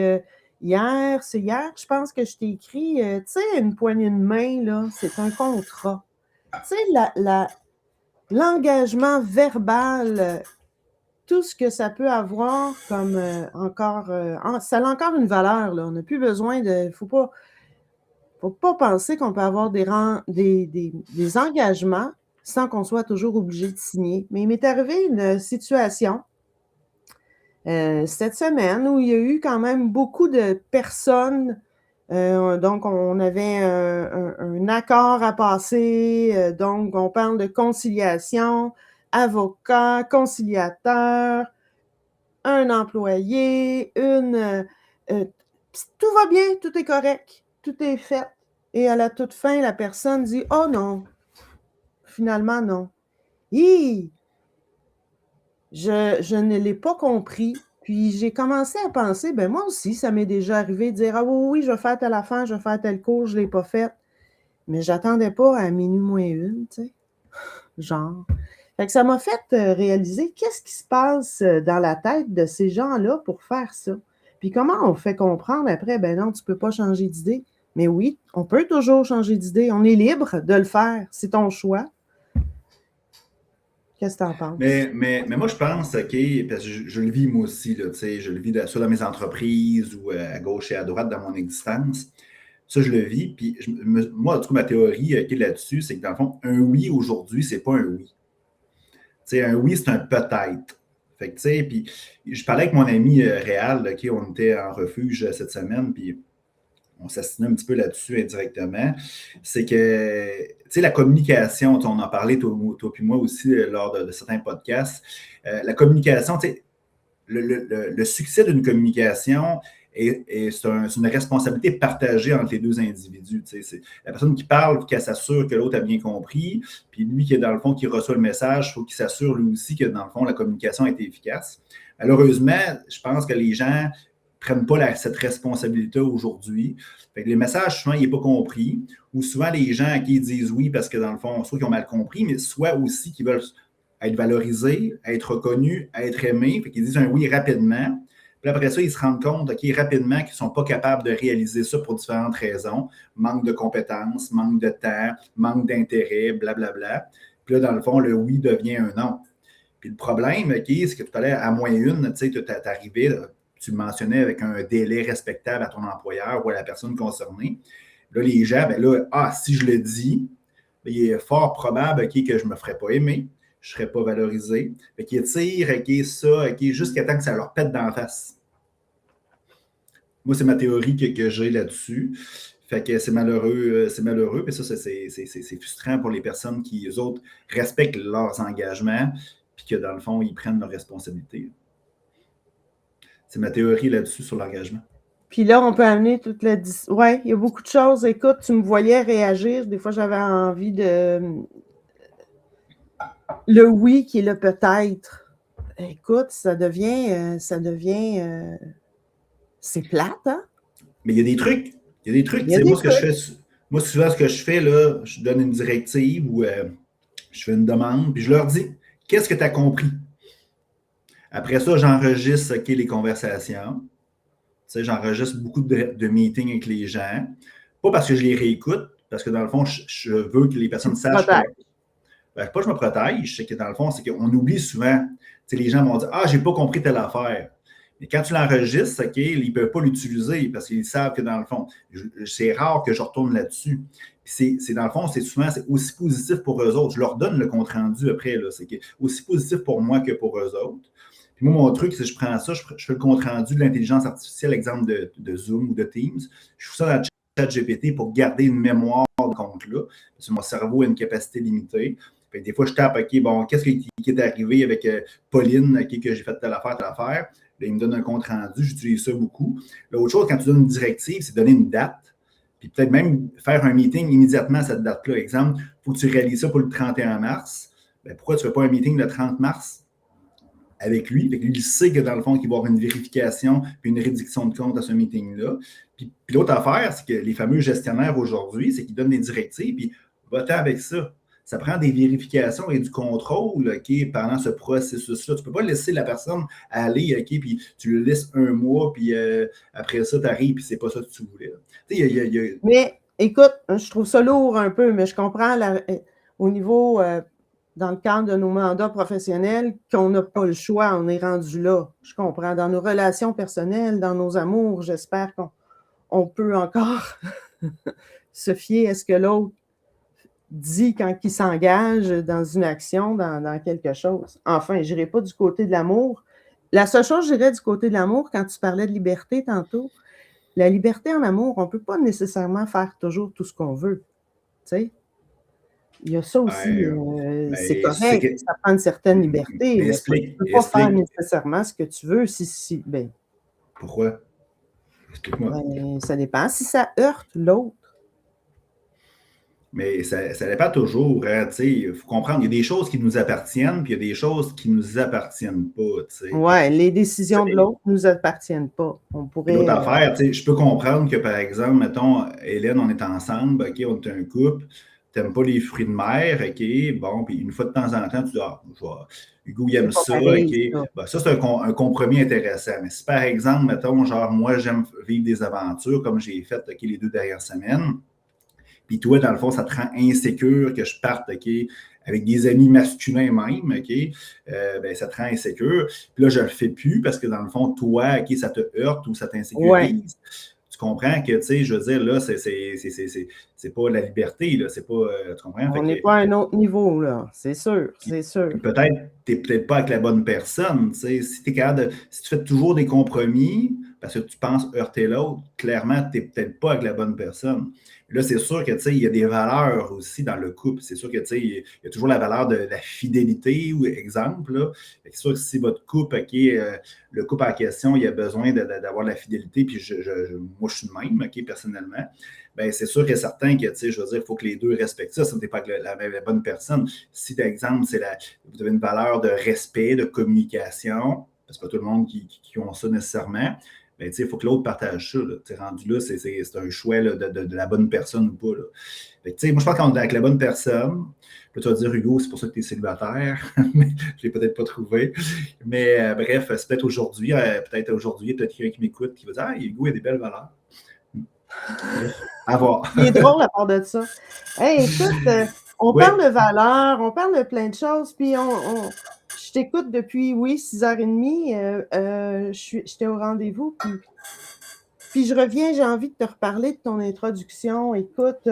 hier, je pense que je t'ai écrit, tu sais, une poignée de main, là, c'est un contrat. Tu sais, l'engagement verbal, tout ce que ça peut avoir comme ça a encore une valeur, là. On n'a plus besoin de. Faut pas penser qu'on peut avoir des engagements sans qu'on soit toujours obligé de signer. Mais il m'est arrivé une situation cette semaine où il y a eu quand même beaucoup de personnes. Donc, on avait un accord à passer. Donc, on parle de conciliation, avocat, conciliateur, un employé, tout va bien, tout est correct, tout est fait. Et à la toute fin, la personne dit « Oh non, finalement non. » Je ne l'ai pas compris. Puis j'ai commencé à penser, ben moi aussi, ça m'est déjà arrivé de dire « Ah oui, je vais faire telle affaire, je vais faire tel cours, je ne l'ai pas fait. » Mais j'attendais pas à minuit moins une, tu sais. Genre. Fait que ça m'a fait réaliser qu'est-ce qui se passe dans la tête de ces gens-là pour faire ça. Puis comment on fait comprendre après, ben non, tu ne peux pas changer d'idée. Mais oui, on peut toujours changer d'idée. On est libre de le faire. C'est ton choix. Qu'est-ce que tu en penses? Mais moi, je pense, OK, parce que je le vis moi aussi, là, je le vis soit dans mes entreprises ou à gauche et à droite dans mon existence. Ça, je le vis. Puis moi, en tout cas, ma théorie là-dessus, c'est que dans le fond, un oui aujourd'hui, c'est pas un oui. T'sais, un oui, c'est un peut-être. Fait que, tu sais, puis je parlais avec mon ami Réal, OK, on était en refuge cette semaine, puis on s'assinait un petit peu là-dessus indirectement. C'est que, tu sais, la communication, on en parlait, toi puis moi aussi, lors de certains podcasts. La communication, tu sais, le succès d'une communication, c'est une responsabilité partagée entre les deux individus. Tu sais, c'est la personne qui parle, qu'elle s'assure que l'autre a bien compris, puis lui qui est dans le fond, qui reçoit le message, il faut qu'il s'assure lui aussi que dans le fond, la communication a été efficace. Malheureusement, je pense que les gens ne prennent pas cette responsabilité aujourd'hui. Fait que les messages, souvent, il n'est pas compris, ou souvent les gens qui disent oui parce que dans le fond, soit qu'ils ont mal compris, mais soit aussi qu'ils veulent être valorisés, être reconnus, être aimés, fait qu'ils disent un oui rapidement. Puis après ça, ils se rendent compte rapidement qu'ils ne sont pas capables de réaliser ça pour différentes raisons. Manque de compétences, manque de temps, manque d'intérêt, blablabla. Puis là, dans le fond, le oui devient un non. Puis le problème, c'est que tout à l'heure, à moins une, tu sais, tu arrivé, tu le mentionnais avec un délai respectable à ton employeur ou à la personne concernée. Là, les gens, si je le dis, il est fort probable que je ne me ferais pas aimer. Je ne serais pas valorisé. Fait qu'ils tirent, ça, jusqu'à temps que ça leur pète dans la face. Moi, c'est ma théorie que j'ai là-dessus. Fait que c'est malheureux. Puis ça, c'est frustrant pour les personnes qui, eux autres, respectent leurs engagements, puis que, dans le fond, ils prennent leurs responsabilités. C'est ma théorie là-dessus sur l'engagement. Puis là, on peut amener toute la... Oui, il y a beaucoup de choses. Écoute, tu me voyais réagir. Des fois, j'avais envie de... Le oui qui est le peut-être. Écoute, ça devient c'est plate, hein? Mais il y a des trucs. Moi, souvent, ce que je fais, là, je donne une directive ou je fais une demande, puis je leur dis, qu'est-ce que tu as compris? Après ça, j'enregistre les conversations. Tu sais, j'enregistre beaucoup de meetings avec les gens. Pas parce que je les réécoute, parce que dans le fond, je veux que les personnes sachent que... Pas que je me protège, c'est que dans le fond, c'est qu'on oublie souvent. Tu sais, les gens vont dire « Ah, j'ai pas compris telle affaire ». Mais quand tu l'enregistres, ils ne peuvent pas l'utiliser parce qu'ils savent que dans le fond, c'est rare que je retourne là-dessus. C'est dans le fond, c'est aussi positif pour eux autres. Je leur donne le compte-rendu après. C'est aussi positif pour moi que pour eux autres. Puis moi, mon truc, c'est que je prends ça, je fais le compte-rendu de l'intelligence artificielle, exemple de Zoom ou de Teams. Je fais ça dans ChatGPT pour garder une mémoire de compte-là. Parce que mon cerveau a une capacité limitée. Fait que des fois, je tape, qu'est-ce qui est arrivé avec Pauline, que j'ai fait telle affaire. Là, il me donne un compte rendu, j'utilise ça beaucoup. L'autre chose, quand tu donnes une directive, c'est donner une date. Puis peut-être même faire un meeting immédiatement à cette date-là. Exemple, il faut que tu réalises ça pour le 31 mars. Bien, pourquoi tu ne fais pas un meeting le 30 mars avec lui? Fait que lui, il sait que dans le fond, qu'il va y avoir une vérification puis une réduction de compte à ce meeting-là. Puis l'autre affaire, c'est que les fameux gestionnaires aujourd'hui, c'est qu'ils donnent des directives, puis va-t'en avec ça. Ça prend des vérifications et du contrôle pendant ce processus-là. Tu ne peux pas laisser la personne aller, puis tu le laisses un mois, puis après ça, tu arrives, puis c'est pas ça que tu voulais. Mais écoute, je trouve ça lourd un peu, mais je comprends au niveau, dans le cadre de nos mandats professionnels, qu'on n'a pas le choix, on est rendu là. Je comprends. Dans nos relations personnelles, dans nos amours, j'espère qu'on peut encore se fier à ce que l'autre dit quand il s'engage dans une action, dans quelque chose. Enfin, je n'irai pas du côté de l'amour. La seule chose, je dirais du côté de l'amour, quand tu parlais de liberté tantôt, la liberté en amour, on ne peut pas nécessairement faire toujours tout ce qu'on veut. Tu sais? Il y a ça aussi. C'est correct, ça prend une certaine liberté, mais tu ne peux pas faire nécessairement ce que tu veux. Pourquoi? Explique-moi. Ça dépend. Si ça heurte l'autre. Mais ça dépend toujours. Il faut comprendre, il y a des choses qui nous appartiennent, puis il y a des choses qui ne nous appartiennent pas. Oui, les décisions de l'autre ne nous appartiennent pas. L'autre affaire, je peux comprendre que, par exemple, mettons, Hélène, on est ensemble, on est un couple, tu n'aimes pas les fruits de mer, bon, puis une fois de temps en temps, tu dis, Hugo, il aime ça, ça, c'est un compromis intéressant. Mais si, par exemple, mettons, genre, moi, j'aime vivre des aventures, comme j'ai fait, les 2 dernières semaines, puis toi, dans le fond, ça te rend insécure que je parte, avec des amis masculins même, ça te rend insécure. Puis là, je ne le fais plus parce que, dans le fond, toi, ça te heurte ou ça t'insécurise. Ouais. Tu comprends que, je veux dire, là, c'est pas la liberté, là, c'est pas, tu comprends? On n'est pas à un autre niveau, là, c'est sûr, c'est sûr. Peut-être, tu n'es peut-être pas avec la bonne personne, si tu es capable si tu fais toujours des compromis parce que tu penses heurter l'autre, clairement, tu n'es peut-être pas avec la bonne personne. Là, c'est sûr que, tu sais, il y a des valeurs aussi dans le couple. C'est sûr que, tu sais, il y a toujours la valeur de la fidélité, ou exemple, là. C'est sûr que si votre couple, OK, le couple en question, il a besoin d'avoir de la fidélité, puis moi, je suis le même, OK, personnellement, bien, c'est sûr que certain que, tu sais, je veux dire, il faut que les deux respectent ça. Ça n'est pas la bonne personne. Si, par exemple, vous avez une valeur de respect, de communication, parce que pas tout le monde qui ont ça nécessairement, ben, il faut que l'autre partage ça. Là. Rendu là, c'est un choix là, de la bonne personne ou pas. Là. Fait, moi, je pense qu'on est avec la bonne personne. Là, tu vas dire, Hugo, c'est pour ça que tu es célibataire. Mais je ne l'ai peut-être pas trouvé. Mais bref, c'est peut-être aujourd'hui, peut-être quelqu'un qui m'écoute qui va dire, ah, Hugo, il a des belles valeurs. À voir. Il est drôle à part de ça. Hey, écoute, on parle de valeurs, on parle de plein de choses, puis je t'écoute depuis, 6h30. J'étais au rendez-vous, puis je reviens, j'ai envie de te reparler de ton introduction. Écoute, tu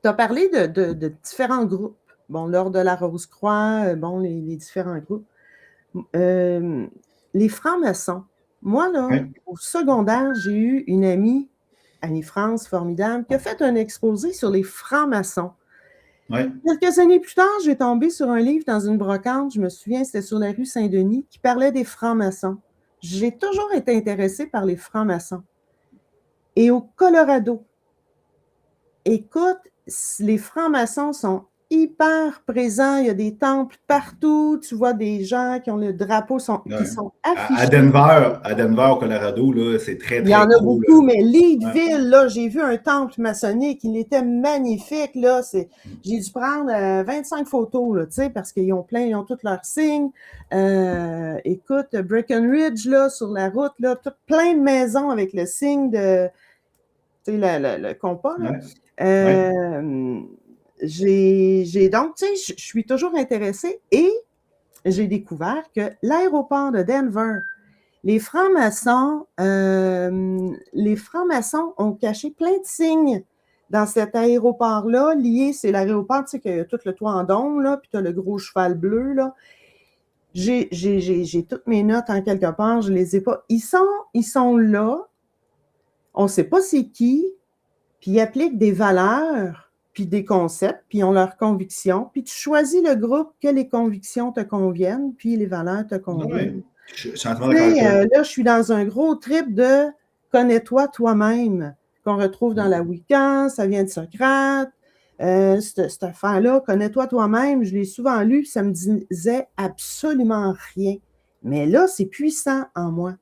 as parlé de différents groupes. Bon, l'Ordre de la Rose-Croix, les différents groupes. Les francs-maçons. Moi, là, au secondaire, j'ai eu une amie, Annie-France, formidable, qui a fait un exposé sur les francs-maçons. Ouais. Quelques années plus tard, j'ai tombé sur un livre dans une brocante, je me souviens, c'était sur la rue Saint-Denis, qui parlait des francs-maçons. J'ai toujours été intéressée par les francs-maçons. Et au Colorado, écoute, les francs-maçons sont hyper présents. Il y a des temples partout. Tu vois des gens qui ont le drapeau qui sont affichés. À Denver, au Colorado, là, c'est très, très Il y en a cool, beaucoup, là. mais Leadville, là, j'ai vu un temple maçonnique. Il était magnifique, là. J'ai dû prendre 25 photos, là, tu sais, parce qu'ils ont tous leurs signes. Écoute, Breckenridge, là, sur la route, là, plein de maisons avec le signe de, tu sais, le compas, là. J'ai donc, tu sais, je suis toujours intéressée et j'ai découvert que l'aéroport de Denver, les francs-maçons ont caché plein de signes dans cet aéroport-là, lié, c'est l'aéroport, tu sais, qu'il y a tout le toit en dôme, là, puis tu as le gros cheval bleu, là. J'ai toutes mes notes en quelque part, je les ai pas. Ils sont là, on ne sait pas c'est qui, puis ils appliquent des valeurs, puis des concepts, puis ils ont leurs convictions, puis tu choisis le groupe que les convictions te conviennent, puis les valeurs te conviennent. Ouais. Je suis entièrement d'accord avec toi. Là, je suis dans un gros trip de « Connais-toi toi-même » qu'on retrouve dans la Wicca, ça vient de Socrate, cette affaire-là, « Connais-toi toi-même », je l'ai souvent lu, puis ça me disait absolument rien. Mais là, c'est puissant en moi.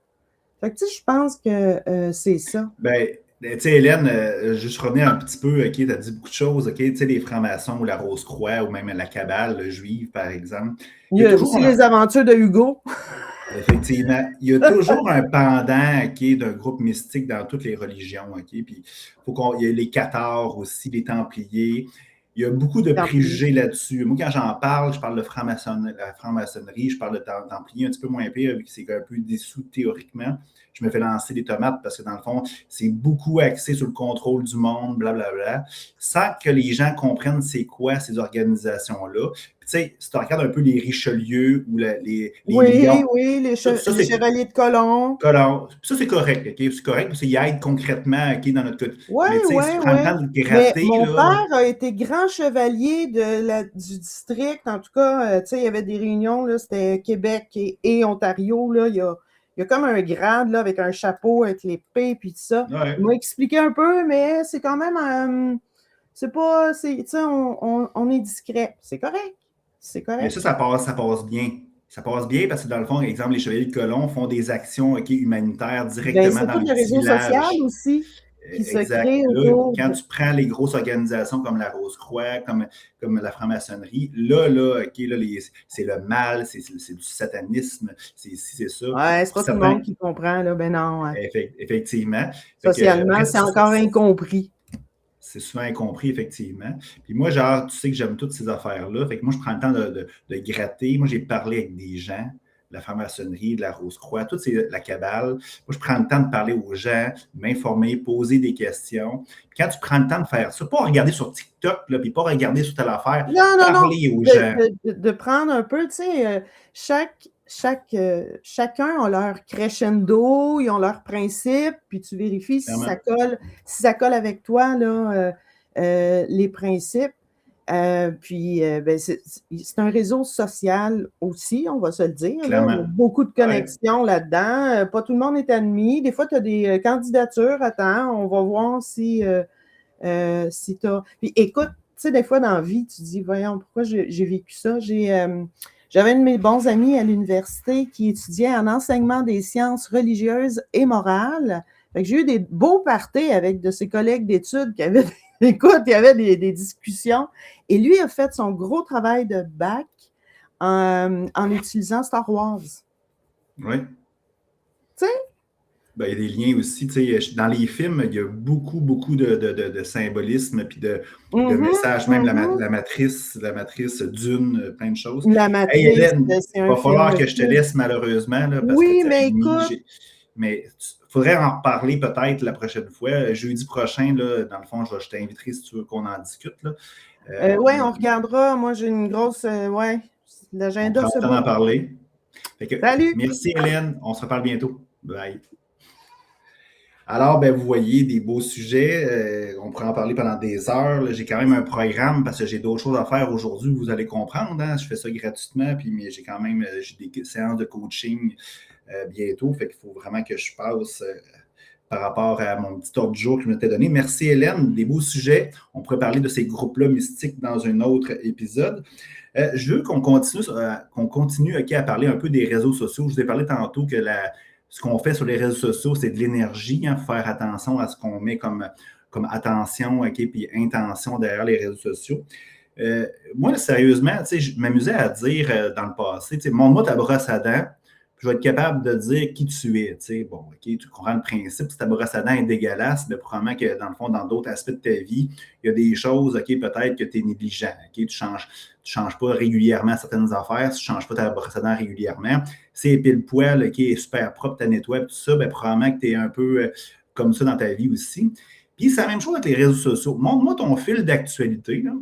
Fait que, tu sais, je pense que c'est ça. Ben, tu sais, Hélène, juste revenir un petit peu, OK, tu as dit beaucoup de choses, OK, tu sais, les francs-maçons ou la Rose-Croix ou même la cabale juive, par exemple. Il y a aussi les aventures de Hugo. Effectivement. Il y a toujours un pendant, OK, d'un groupe mystique dans toutes les religions, OK, puis il y a les cathars aussi, les templiers. Il y a beaucoup de préjugés là-dessus. Moi, quand j'en parle, je parle de la franc-maçonnerie, je parle de templiers un petit peu moins pire, vu que c'est un peu dessous théoriquement. Je me fais lancer des tomates parce que, dans le fond, c'est beaucoup axé sur le contrôle du monde, blablabla, sans que les gens comprennent c'est quoi ces organisations-là. Puis, tu sais, si tu regardes un peu les Richelieu ou les Lions, les chevaliers de Colomb. Ça, c'est correct, OK? C'est correct parce qu'ils aident concrètement, OK, dans notre cas. Mais tu sais, si tu prends le temps de gratter, mon père a été grand chevalier du district. En tout cas, tu sais, il y avait des réunions, là, c'était Québec et Ontario, là, il y a comme un grade là, avec un chapeau, avec l'épée, puis tout ça. Ouais. Il m'a expliqué un peu, mais c'est quand même... c'est pas... Tu sais, on est discret. C'est correct. C'est correct. Mais ça passe bien. Ça passe bien parce que, dans le fond, exemple, les Chevaliers de Colomb font des actions humanitaires directement dans les réseaux sociaux aussi qui se créent autour. Quand tu prends les grosses organisations comme la Rose-Croix, comme la franc-maçonnerie, là, c'est le mal, c'est du satanisme, c'est ça. Ouais, c'est pas tout le monde qui comprend, là, ben non. Effectivement. Socialement, c'est encore incompris. C'est souvent incompris, effectivement. Puis moi, genre, tu sais que j'aime toutes ces affaires-là. Fait que moi, je prends le temps de gratter. Moi, j'ai parlé avec des gens, de la franc-maçonnerie, de la Rose-Croix, la cabale. Moi, je prends le temps de parler aux gens, m'informer, poser des questions. Puis quand tu prends le temps de faire ça, pas regarder sur TikTok, là, puis pas regarder sur telle affaire, parler aux gens. De prendre un peu, tu sais, chacun a leur crescendo, ils ont leurs principes, puis tu vérifies si ça colle avec toi, là, les principes. C'est un réseau social aussi, on va se le dire. Là. Il y a beaucoup de connexions là-dedans. Pas tout le monde est admis. Des fois, tu as des candidatures. Attends, on va voir si tu as. Puis écoute, tu sais, des fois dans la vie, tu te dis, voyons, pourquoi j'ai vécu ça? J'avais un de mes bons amis à l'université qui étudiait en enseignement des sciences religieuses et morales. Fait que j'ai eu des beaux parties avec de ses collègues d'études qui avaient, écoute, il y avait des discussions. Et lui a fait son gros travail de bac en utilisant Star Wars. Oui. Tu sais? Ben, il y a des liens aussi. Tu sais, dans les films, il y a beaucoup de symbolisme puis de messages, même la matrice Dune, plein de choses. La matrice, hey, Hélène, c'est un il va falloir film que je te laisse malheureusement. Là, parce oui, que mais écoute. Mais il faudrait en reparler peut-être la prochaine fois. Jeudi prochain, là, dans le fond, je t'inviterai si tu veux qu'on en discute. Oui, on regardera. Moi, j'ai une grosse. L'agenda, c'est bon. On en parler. Salut! Merci, Hélène. On se reparle bientôt. Bye. Alors, vous voyez, des beaux sujets. On pourrait en parler pendant des heures. Là. J'ai quand même un programme parce que j'ai d'autres choses à faire aujourd'hui. Vous allez comprendre. Hein? Je fais ça gratuitement. Mais j'ai quand même des séances de coaching bientôt. Fait qu'il faut vraiment que je passe par rapport à mon petit ordre du jour que je m'étais donné. Merci, Hélène. Des beaux sujets. On pourrait parler de ces groupes-là mystiques dans un autre épisode. Je veux qu'on continue à parler un peu des réseaux sociaux. Je vous ai parlé tantôt que ce qu'on fait sur les réseaux sociaux, c'est de l'énergie. Hein, faire attention à ce qu'on met comme attention puis intention derrière les réseaux sociaux. Moi, sérieusement, je m'amusais à dire dans le passé, montre-moi ta brosse à dents, puis je vais être capable de dire qui tu es. Bon, OK, tu comprends le principe. Si ta brosse à dents est dégueulasse, probablement que dans le fond, dans d'autres aspects de ta vie, il y a des choses, OK, peut-être que tu es négligent. OK, tu changes pas régulièrement certaines affaires, tu ne changes pas ta brosse à dents régulièrement. C'est pile poil, qui est super propre, ta nettoie, tout ça, probablement que tu es un peu comme ça dans ta vie aussi. Puis c'est la même chose avec les réseaux sociaux. Montre-moi ton fil d'actualité, là.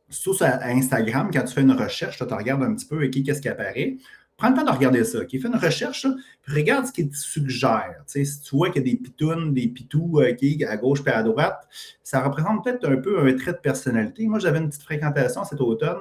Surtout sur Instagram, quand tu fais une recherche, tu regardes un petit peu qu'est-ce qui apparaît. Prends le temps de regarder ça. Fais une recherche, là, puis regarde ce qu'il te suggère. Si tu vois qu'il y a des pitounes, des pitous à gauche et à droite, ça représente peut-être un peu un trait de personnalité. Moi, j'avais une petite fréquentation cet automne.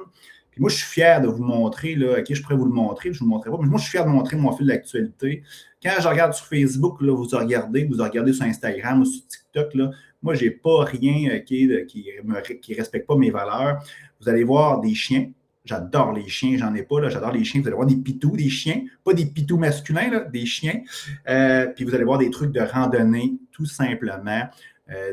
Puis moi, je suis fier de vous montrer, là, je pourrais vous le montrer, je ne vous le montrerai pas, mais moi, je suis fier de montrer mon fil d'actualité. Quand je regarde sur Facebook, là, vous regardez sur Instagram ou sur TikTok, là, moi, je n'ai pas rien qui ne respecte pas mes valeurs. Vous allez voir des chiens. J'adore les chiens, j'en ai pas, là, j'adore les chiens. Vous allez voir des pitous, des chiens, pas des pitous masculins, là, des chiens. Puis vous allez voir des trucs de randonnée, tout simplement.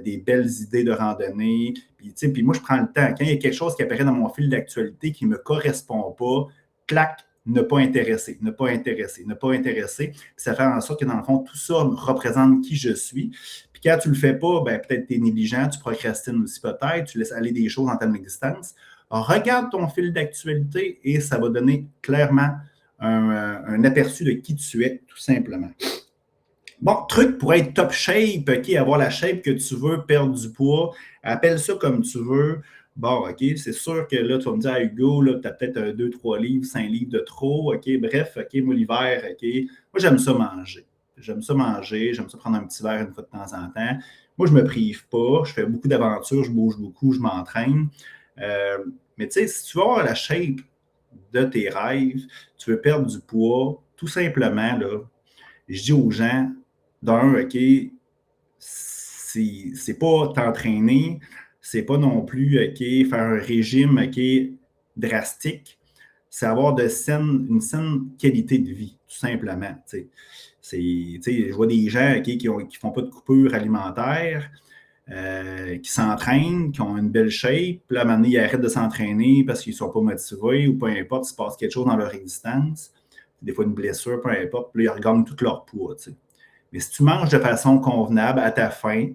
Des belles idées de randonnée. Puis moi, je prends le temps. Quand il y a quelque chose qui apparaît dans mon fil d'actualité qui ne me correspond pas, clac, ne pas intéresser. Puis ça fait en sorte que, dans le fond, tout ça représente qui je suis. Puis quand tu ne le fais pas, peut-être tu es négligent, tu procrastines aussi peut-être, tu laisses aller des choses dans ta existence. Regarde ton fil d'actualité et ça va donner clairement un aperçu de qui tu es, tout simplement. Bon, truc pour être top shape, avoir la shape que tu veux, perdre du poids, appelle ça comme tu veux. Bon, OK, c'est sûr que là, tu vas me dire, Hugo, tu as peut-être 2-3 livres, 5 livres de trop. OK, bref, OK, moi, l'hiver, OK. Moi, j'aime ça manger, j'aime ça prendre un petit verre une fois de temps en temps. Moi, je ne me prive pas, je fais beaucoup d'aventures, je bouge beaucoup, je m'entraîne. Mais tu sais, si tu veux avoir la shape de tes rêves, tu veux perdre du poids, tout simplement, là, je dis aux gens, OK, c'est pas t'entraîner, c'est pas non plus, OK, faire un régime, OK, drastique, c'est avoir une saine qualité de vie, tout simplement, tu sais. Je vois des gens, OK, qui font pas de coupure alimentaire, qui s'entraînent, qui ont une belle shape, puis là, à un moment donné, ils arrêtent de s'entraîner parce qu'ils ne sont pas motivés ou peu importe, il se passe quelque chose dans leur existence, des fois une blessure, peu importe, puis là, ils regagnent tout leur poids, tu sais. Mais si tu manges de façon convenable à ta faim,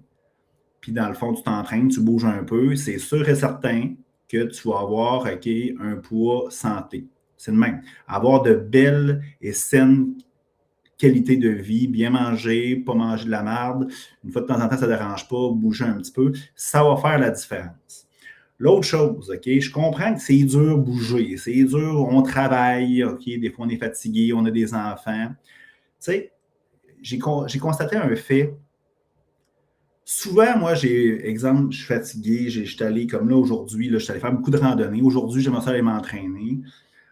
puis dans le fond, tu t'entraînes, tu bouges un peu, c'est sûr et certain que tu vas avoir un poids santé. C'est le même. Avoir de belles et saines qualité de vie, bien manger, pas manger de la merde, une fois de temps en temps, ça ne dérange pas, bouger un petit peu, ça va faire la différence. L'autre chose, OK, je comprends que c'est dur bouger, c'est dur, on travaille, OK, des fois on est fatigué, on a des enfants. Tu sais, j'ai constaté un fait. Souvent, moi, exemple, je suis fatigué, je suis allé, comme là aujourd'hui, là, je suis allé faire beaucoup de randonnées. Aujourd'hui, j'aimerais ça aller m'entraîner.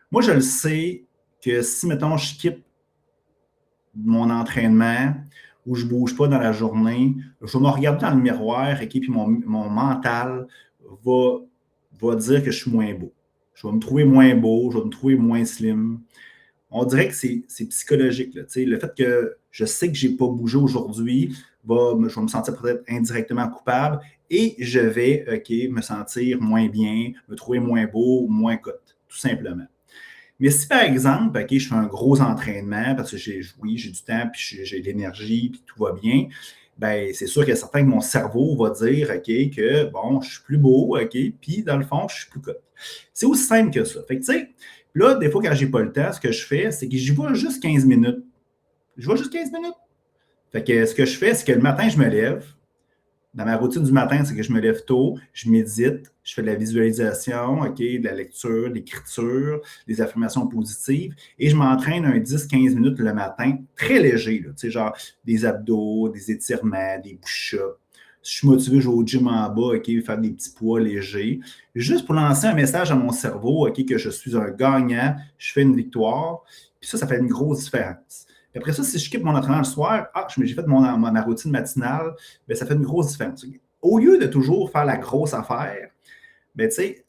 Moi, je le sais que si, mettons, je quitte mon entraînement ou je ne bouge pas dans la journée, je vais me regarder dans le miroir, OK, puis mon mental va dire que je suis moins beau. Je vais me trouver moins beau, je vais me trouver moins slim. On dirait que c'est psychologique. Là, le fait que je sais que je n'ai pas bougé aujourd'hui, je vais me sentir peut-être indirectement coupable et je vais me sentir moins bien, me trouver moins beau, moins cote, tout simplement. Mais si, par exemple, OK, je fais un gros entraînement parce que j'ai du temps, puis j'ai de l'énergie, puis tout va bien, bien, c'est sûr qu'il y a certains que mon cerveau va dire, OK, que, bon, je suis plus beau, OK, puis dans le fond, je suis plus cote. C'est aussi simple que ça. Fait que, tu sais, là, des fois, quand j'ai pas le temps, ce que je fais, c'est que j'y vais juste 15 minutes. Je vais juste 15 minutes. Fait que ce que je fais, c'est que le matin, je me lève. Dans ma routine du matin, c'est que je me lève tôt, je médite, je fais de la visualisation, OK, de la lecture, de l'écriture, des affirmations positives, et je m'entraîne un 10-15 minutes le matin, très léger, là, tu sais, genre des abdos, des étirements, des push-ups. Si je suis motivé, je vais au gym en bas, OK, faire des petits poids légers, juste pour lancer un message à mon cerveau, OK, que je suis un gagnant, je fais une victoire, puis ça fait une grosse différence. Puis après ça, si je quitte mon entraînement le soir, j'ai fait ma routine matinale, bien, ça fait une grosse différence. Au lieu de toujours faire la grosse affaire, bien, tu sais,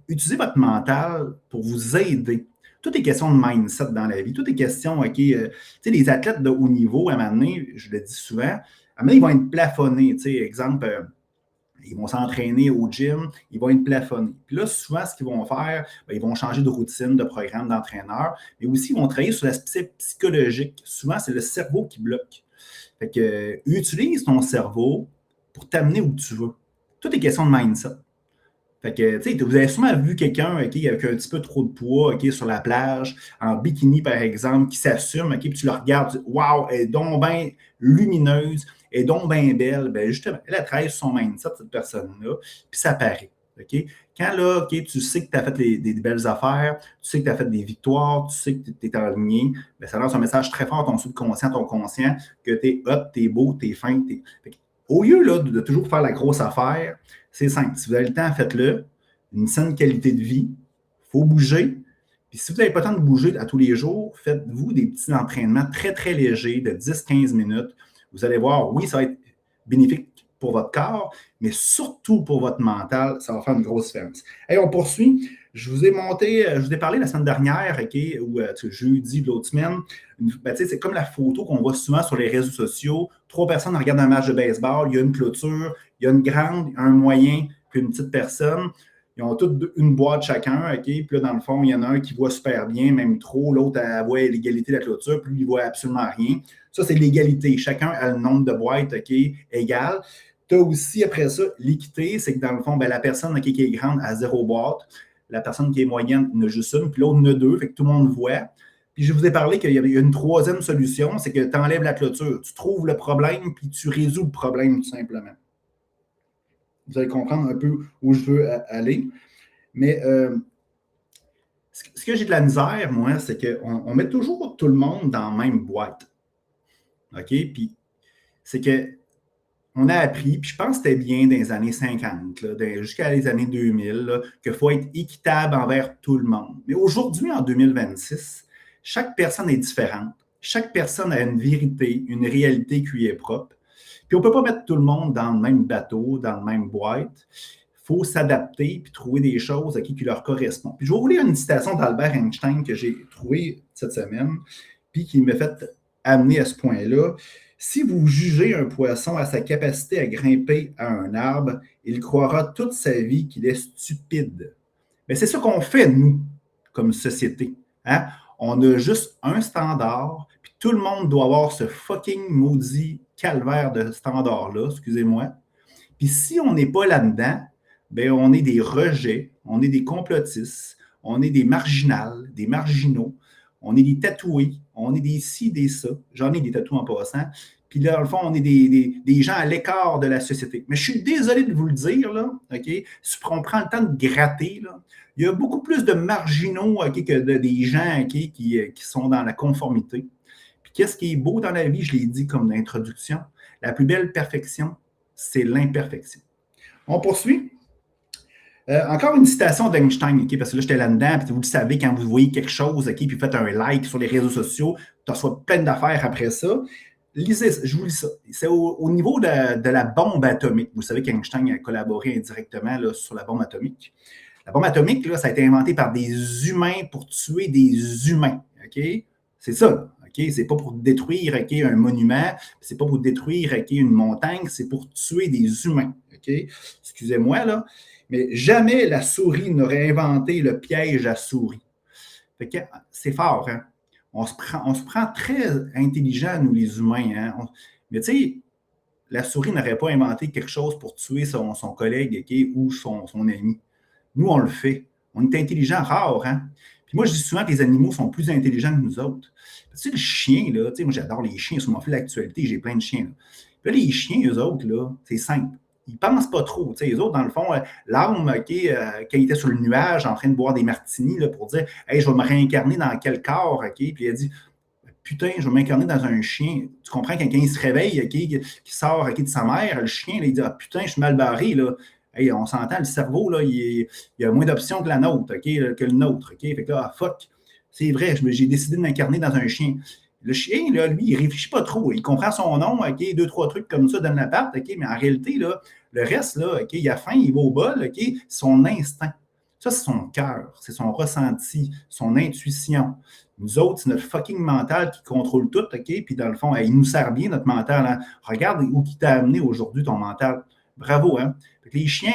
utilisez votre mental pour vous aider. Tout est question de mindset dans la vie. Tout est question, OK, tu sais, les athlètes de haut niveau, à un moment donné, je le dis souvent, à un moment donné, ils vont être plafonnés. Tu sais, exemple, ils vont s'entraîner au gym, ils vont être plafonnés. Puis là, souvent, ce qu'ils vont faire, bien, ils vont changer de routine, de programme, d'entraîneur, mais aussi, ils vont travailler sur l'aspect psychologique. Souvent, c'est le cerveau qui bloque. Fait que, utilise ton cerveau pour t'amener où tu veux. Tout est question de mindset. Fait que, tu sais, vous avez sûrement vu quelqu'un avec un petit peu trop de poids sur la plage, en bikini, par exemple, qui s'assume, puis tu le regardes, tu dis, waouh, elle est donc bien lumineuse, elle est donc bien belle. Bien, justement, elle travaille sur son mindset, cette personne-là, puis ça paraît. OK? Quand là, OK, tu sais que tu as fait des belles affaires, tu sais que tu as fait des victoires, tu sais que tu es aligné, bien, ça lance un message très fort à ton subconscient, ton conscient, que tu es hot, tu es beau, tu es fin. Au lieu là, de toujours faire la grosse affaire, c'est simple. Si vous avez le temps, faites-le. Une saine qualité de vie. Il faut bouger. Puis si vous n'avez pas le temps de bouger à tous les jours, faites-vous des petits entraînements très, très légers de 10-15 minutes. Vous allez voir, oui, ça va être bénéfique pour votre corps, mais surtout pour votre mental, ça va faire une grosse différence. Hey, on poursuit. Je vous ai parlé la semaine dernière, OK, ou jeudi de l'autre semaine. C'est comme la photo qu'on voit souvent sur les réseaux sociaux. 3 personnes regardent un match de baseball, il y a une clôture, il y a une grande, un moyen, puis une petite personne. Ils ont toutes une boîte chacun, OK? Puis là, dans le fond, il y en a un qui voit super bien, même trop. L'autre, elle voit l'égalité de la clôture, puis lui, il voit absolument rien. Ça, c'est l'égalité. Chacun a le nombre de boîtes, OK, égal. Tu as aussi, après ça, l'équité, c'est que dans le fond, la personne qui est grande a 0 boîte. La personne qui est moyenne en a juste une, puis l'autre en a 2, fait que tout le monde voit. Puis je vous ai parlé qu'il y a une troisième solution, c'est que tu enlèves la clôture. Tu trouves le problème, puis tu résous le problème, tout simplement. Vous allez comprendre un peu où je veux aller. Mais ce que j'ai de la misère, moi, c'est qu'on met toujours tout le monde dans la même boîte. OK? Puis c'est qu'on a appris, puis je pense que c'était bien dans les années 50, jusqu'à les années 2000, qu'il faut être équitable envers tout le monde. Mais aujourd'hui, en 2026, chaque personne est différente. Chaque personne a une vérité, une réalité qui lui est propre. Puis on ne peut pas mettre tout le monde dans le même bateau, dans le même boîte. Il faut s'adapter puis trouver des choses qui leur correspondent. Puis je vais vous lire une citation d'Albert Einstein que j'ai trouvée cette semaine, puis qui m'a fait amener à ce point-là. Si vous jugez un poisson à sa capacité à grimper à un arbre, il croira toute sa vie qu'il est stupide. Mais c'est ça qu'on fait, nous, comme société. Hein? On a juste un standard, puis tout le monde doit avoir ce fucking maudit calvaire de standard-là, excusez-moi. Puis si on n'est pas là-dedans, bien, on est des rejets, on est des complotistes, on est des marginales, des marginaux, on est des tatoués, on est des ci, des ça. J'en ai des tatous en passant. Puis là, dans le fond, on est des gens à l'écart de la société. Mais je suis désolé de vous le dire, là, OK? Si on prend le temps de gratter, là, il y a beaucoup plus de marginaux que des gens qui sont dans la conformité. Puis qu'est-ce qui est beau dans la vie, je l'ai dit comme introduction, la plus belle perfection, c'est l'imperfection. On poursuit. Encore une citation d'Einstein, parce que là, j'étais là-dedans, puis vous le savez, quand vous voyez quelque chose, puis vous faites un like sur les réseaux sociaux, tu reçois plein d'affaires après ça. Lisez, je vous lis ça. C'est au niveau de la bombe atomique. Vous savez qu'Einstein a collaboré indirectement là, sur la bombe atomique. La bombe atomique, là, ça a été inventé par des humains pour tuer des humains. OK? C'est ça. OK? C'est pas pour détruire un monument, c'est pas pour détruire une montagne, c'est pour tuer des humains. OK? Excusez-moi, là. Mais jamais la souris n'aurait inventé le piège à souris. Fait que c'est fort, hein? On se prend très intelligent, nous, les humains. Hein? Mais tu sais, la souris n'aurait pas inventé quelque chose pour tuer son collègue ou son ami. Nous, on le fait. On est intelligent rare. Hein? Puis moi, je dis souvent que les animaux sont plus intelligents que nous autres. Tu sais, le chien, là, tu sais, moi, j'adore les chiens. Sur mon fil d'actualité, j'ai plein de chiens. Là. Puis là, les chiens, eux autres, là, c'est simple. Ils ne pensent pas trop. Tu sais, les autres, dans le fond, l'âme, quand il était sur le nuage en train de boire des martinis là, pour dire « Hey, je vais me réincarner dans quel corps? » Puis il a dit « Putain, je vais m'incarner dans un chien. » Tu comprends, quand il se réveille, qui sort de sa mère, le chien, là, il dit « Ah, putain, je suis mal barré. » Hey, on s'entend, le cerveau, là, il a moins d'options que la nôtre, que le nôtre. Fait que là, fuck, c'est vrai, j'ai décidé de m'incarner dans un chien. Le chien, là, lui, il ne réfléchit pas trop. Il comprend son nom, deux, trois trucs comme ça dans l'appart, mais en réalité, là, le reste, là, il a faim, il va au bol, son instinct. Ça, c'est son cœur, c'est son ressenti, son intuition. Nous autres, c'est notre fucking mental qui contrôle tout, puis dans le fond, il nous sert bien, notre mental. Hein? Regarde où qui t'a amené aujourd'hui, ton mental. Bravo, hein? Les chiens,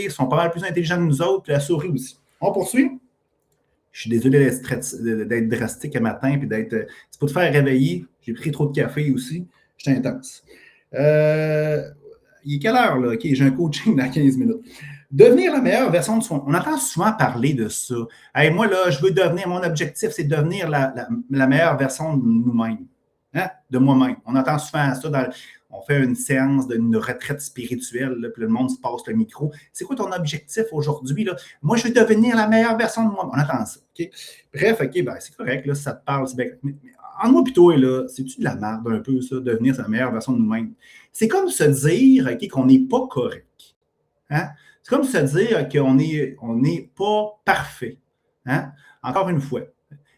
sont pas mal plus intelligents que nous autres, puis la souris aussi. On poursuit. Je suis désolé d'être drastique un matin, puis d'être. C'est pour te faire réveiller. J'ai pris trop de café aussi. J'étais intense. Il est quelle heure, là? OK, j'ai un coaching dans 15 minutes. Devenir la meilleure version de soi. On entend souvent parler de ça. Hey, moi, là, je veux devenir, mon objectif, c'est de devenir la meilleure version de nous-mêmes. Hein? De moi-même. On entend souvent ça on fait une séance d'une retraite spirituelle, là, puis le monde se passe le micro. C'est quoi ton objectif aujourd'hui? Là? Moi, je veux devenir la meilleure version de moi. On attend ça. Okay? Bref, ben, c'est correct, là, si ça te parle. C'est bien. Mais en moi, plutôt, là, c'est-tu de la merde un peu, ça, devenir la meilleure version de nous-mêmes? C'est comme se dire qu'on n'est pas correct. Hein? C'est comme se dire qu'on n'est pas parfait. Hein? Encore une fois.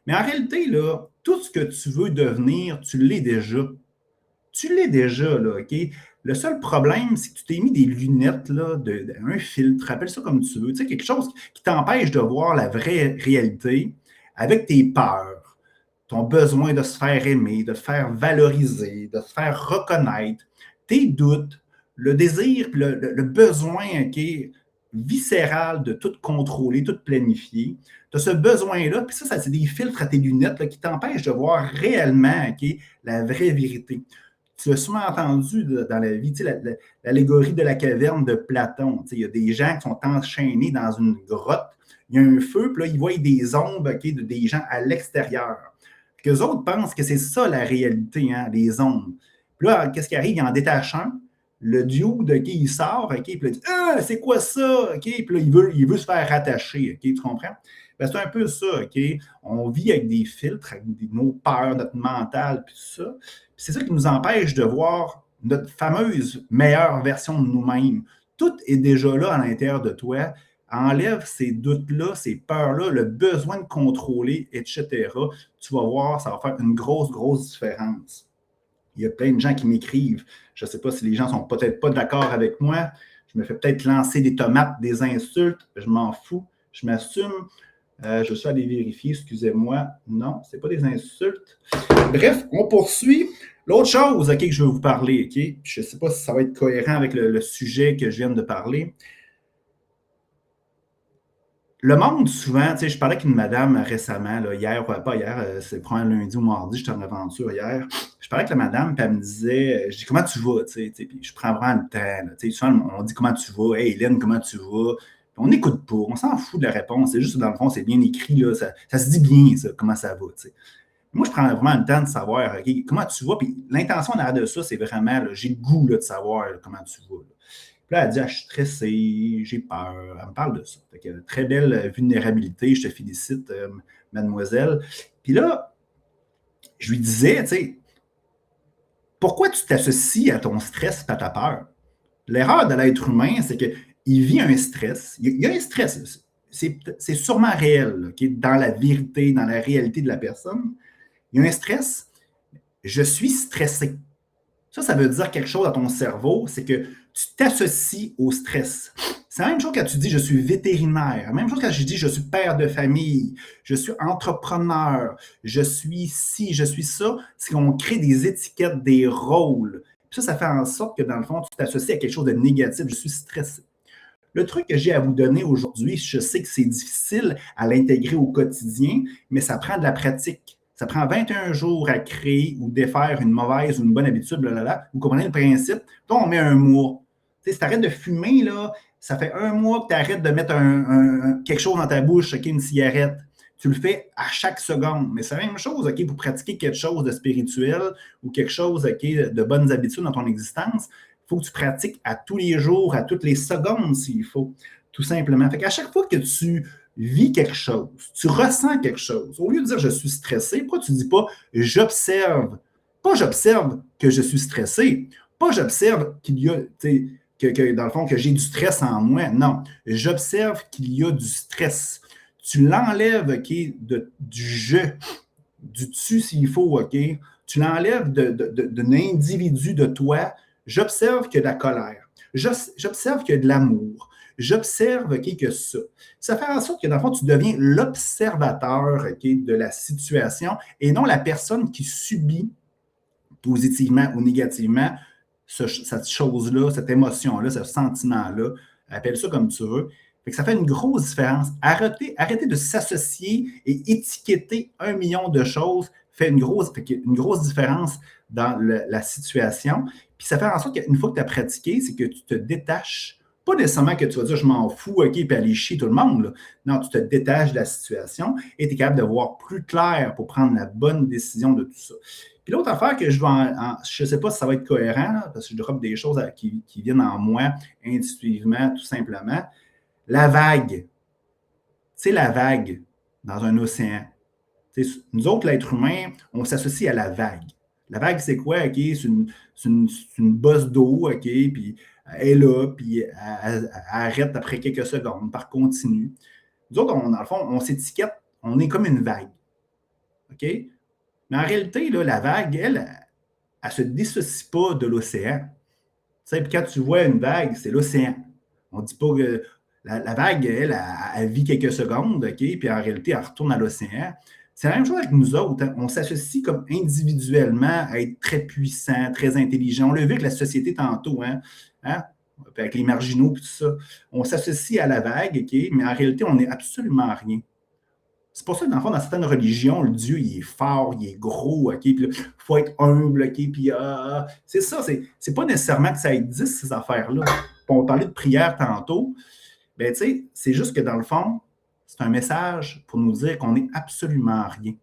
Mais en réalité, là, tout ce que tu veux devenir, tu l'es déjà. Tu l'es déjà, là, OK? Le seul problème, c'est que tu t'es mis des lunettes, là, un filtre, appelle ça comme tu veux. Tu sais, quelque chose qui t'empêche de voir la vraie réalité avec tes peurs, ton besoin de se faire aimer, de te faire valoriser, de te faire reconnaître, tes doutes, le désir, le besoin, OK, viscéral de tout contrôler, tout planifier. Tu as ce besoin-là, puis ça, c'est des filtres à tes lunettes là, qui t'empêchent de voir réellement, OK, la vraie vérité. Tu as souvent entendu dans la vie, l'allégorie de la caverne de Platon. Il y a des gens qui sont enchaînés dans une grotte, il y a un feu, puis là, ils voient des ombres de des gens à l'extérieur. Puis eux autres pensent que c'est ça la réalité, hein, les ombres. Puis là, qu'est-ce qui arrive? Ils en détachent un, le dude, il sort, puis il dit « Ah, c'est quoi ça? » Puis là, il veut se faire rattacher, tu comprends? Ben, c'est un peu ça, OK? On vit avec des filtres, avec nos peurs, notre mental, puis tout ça. C'est ça qui nous empêche de voir notre fameuse meilleure version de nous-mêmes. Tout est déjà là à l'intérieur de toi. Enlève ces doutes-là, ces peurs-là, le besoin de contrôler, etc. Tu vas voir, ça va faire une grosse, grosse différence. Il y a plein de gens qui m'écrivent. Je ne sais pas si les gens ne sont peut-être pas d'accord avec moi. Je me fais peut-être lancer des tomates, des insultes. Je m'en fous. Je m'assume. Je suis allé vérifier, excusez-moi. Non, ce n'est pas des insultes. Bref, on poursuit. L'autre chose que je veux vous parler, OK? Je ne sais pas si ça va être cohérent avec le sujet que je viens de parler. Le monde, souvent, je parlais avec une madame récemment, là, hier, pas hier, c'est probablement lundi ou mardi, j'étais en aventure hier. Je parlais avec la madame, puis elle me disait, je dis, comment tu vas? Puis je prends vraiment le temps. Souvent, on dit, comment tu vas? Hey, Hélène, comment tu vas? On n'écoute pas, on s'en fout de la réponse. C'est juste, dans le fond, c'est bien écrit, là, ça se dit bien, ça, comment ça va. T'sais. Moi, je prends vraiment le temps de savoir comment tu vas. Puis l'intention derrière de ça, c'est vraiment, là, j'ai le goût là, de savoir là, comment tu vas. Là. Puis là, elle dit, je suis stressée, j'ai peur. Elle me parle de ça. Fait que, très belle vulnérabilité. Je te félicite, mademoiselle. Puis là, je lui disais, tu sais, pourquoi tu t'associes à ton stress et à ta peur? L'erreur de l'être humain, c'est qu'il vit un stress. Il y a un stress. C'est sûrement réel, dans la vérité, dans la réalité de la personne. Il y a un stress. Je suis stressé. Ça veut dire quelque chose dans ton cerveau, c'est que tu t'associes au stress. C'est la même chose quand tu dis « je suis vétérinaire », la même chose quand je dis « je suis père de famille »,« je suis entrepreneur »,« je suis ci »,« je suis ça », c'est qu'on crée des étiquettes, des rôles. Puis ça fait en sorte que dans le fond, tu t'associes à quelque chose de négatif. Je suis stressé. Le truc que j'ai à vous donner aujourd'hui, je sais que c'est difficile à l'intégrer au quotidien, mais ça prend de la pratique. Ça prend 21 jours à créer ou défaire une mauvaise ou une bonne habitude. Blablabla. Vous comprenez le principe? Donc, on met un mois. Tu sais, si tu arrêtes de fumer, là, ça fait un mois que tu arrêtes de mettre quelque chose dans ta bouche, une cigarette. Tu le fais à chaque seconde. Mais c'est la même chose pour pratiquer quelque chose de spirituel ou quelque chose de bonnes habitudes dans ton existence. Il faut que tu pratiques à tous les jours, à toutes les secondes s'il faut, tout simplement. Fait qu'à chaque fois que tu vis quelque chose, tu ressens quelque chose, au lieu de dire « je suis stressé », pourquoi tu ne dis pas « j'observe ». Pas « j'observe que je suis stressé », pas « j'observe qu'il y a, dans le fond, que j'ai du stress en moi ». Non, j'observe qu'il y a du stress. Tu l'enlèves du « je », du « tu » s'il faut, tu l'enlèves d'un individu de toi. J'observe qu'il y a de la colère. J'observe qu'il y a de l'amour. J'observe que ça. Ça fait en sorte que, dans le fond, tu deviens l'observateur de la situation et non la personne qui subit positivement ou négativement cette chose-là, cette émotion-là, ce sentiment-là. Appelle ça comme tu veux. Fait que ça fait une grosse différence. Arrêtez de s'associer et étiqueter 1 million de choses fait une grosse différence dans la situation. Puis ça fait en sorte qu'une fois que tu as pratiqué, c'est que tu te détaches. Pas nécessairement que tu vas dire « je m'en fous, puis aller chier tout le monde ». Là. Non, tu te détaches de la situation et tu es capable de voir plus clair pour prendre la bonne décision de tout ça. Puis l'autre affaire que je ne sais pas si ça va être cohérent, là, parce que je drop des choses qui viennent en moi intuitivement, tout simplement. La vague. Tu sais, la vague dans un océan. Nous autres, l'être humain, on s'associe à la vague. La vague, c'est quoi? C'est une bosse d'eau, puis elle est là, puis elle arrête après quelques secondes, par continu. Nous autres, dans le fond, on s'étiquette, on est comme une vague. OK? Mais en réalité, là, la vague, elle ne se dissocie pas de l'océan. Puis quand tu vois une vague, c'est l'océan. On ne dit pas que la vague, elle vit quelques secondes, puis en réalité, elle retourne à l'océan. C'est la même chose avec nous autres. On s'associe comme individuellement à être très puissant, très intelligent. On l'a vu avec la société tantôt, avec les marginaux et tout ça. On s'associe à la vague, mais en réalité, on n'est absolument rien. C'est pour ça que, dans le fond, dans certaines religions, le Dieu, il est fort, il est gros, puis il faut être humble, puis c'est ça. C'est pas nécessairement que ça existe, ces affaires-là. On parlait de prière tantôt. Ben, tu sais, c'est juste que, dans le fond, c'est un message pour nous dire qu'on n'est absolument rien.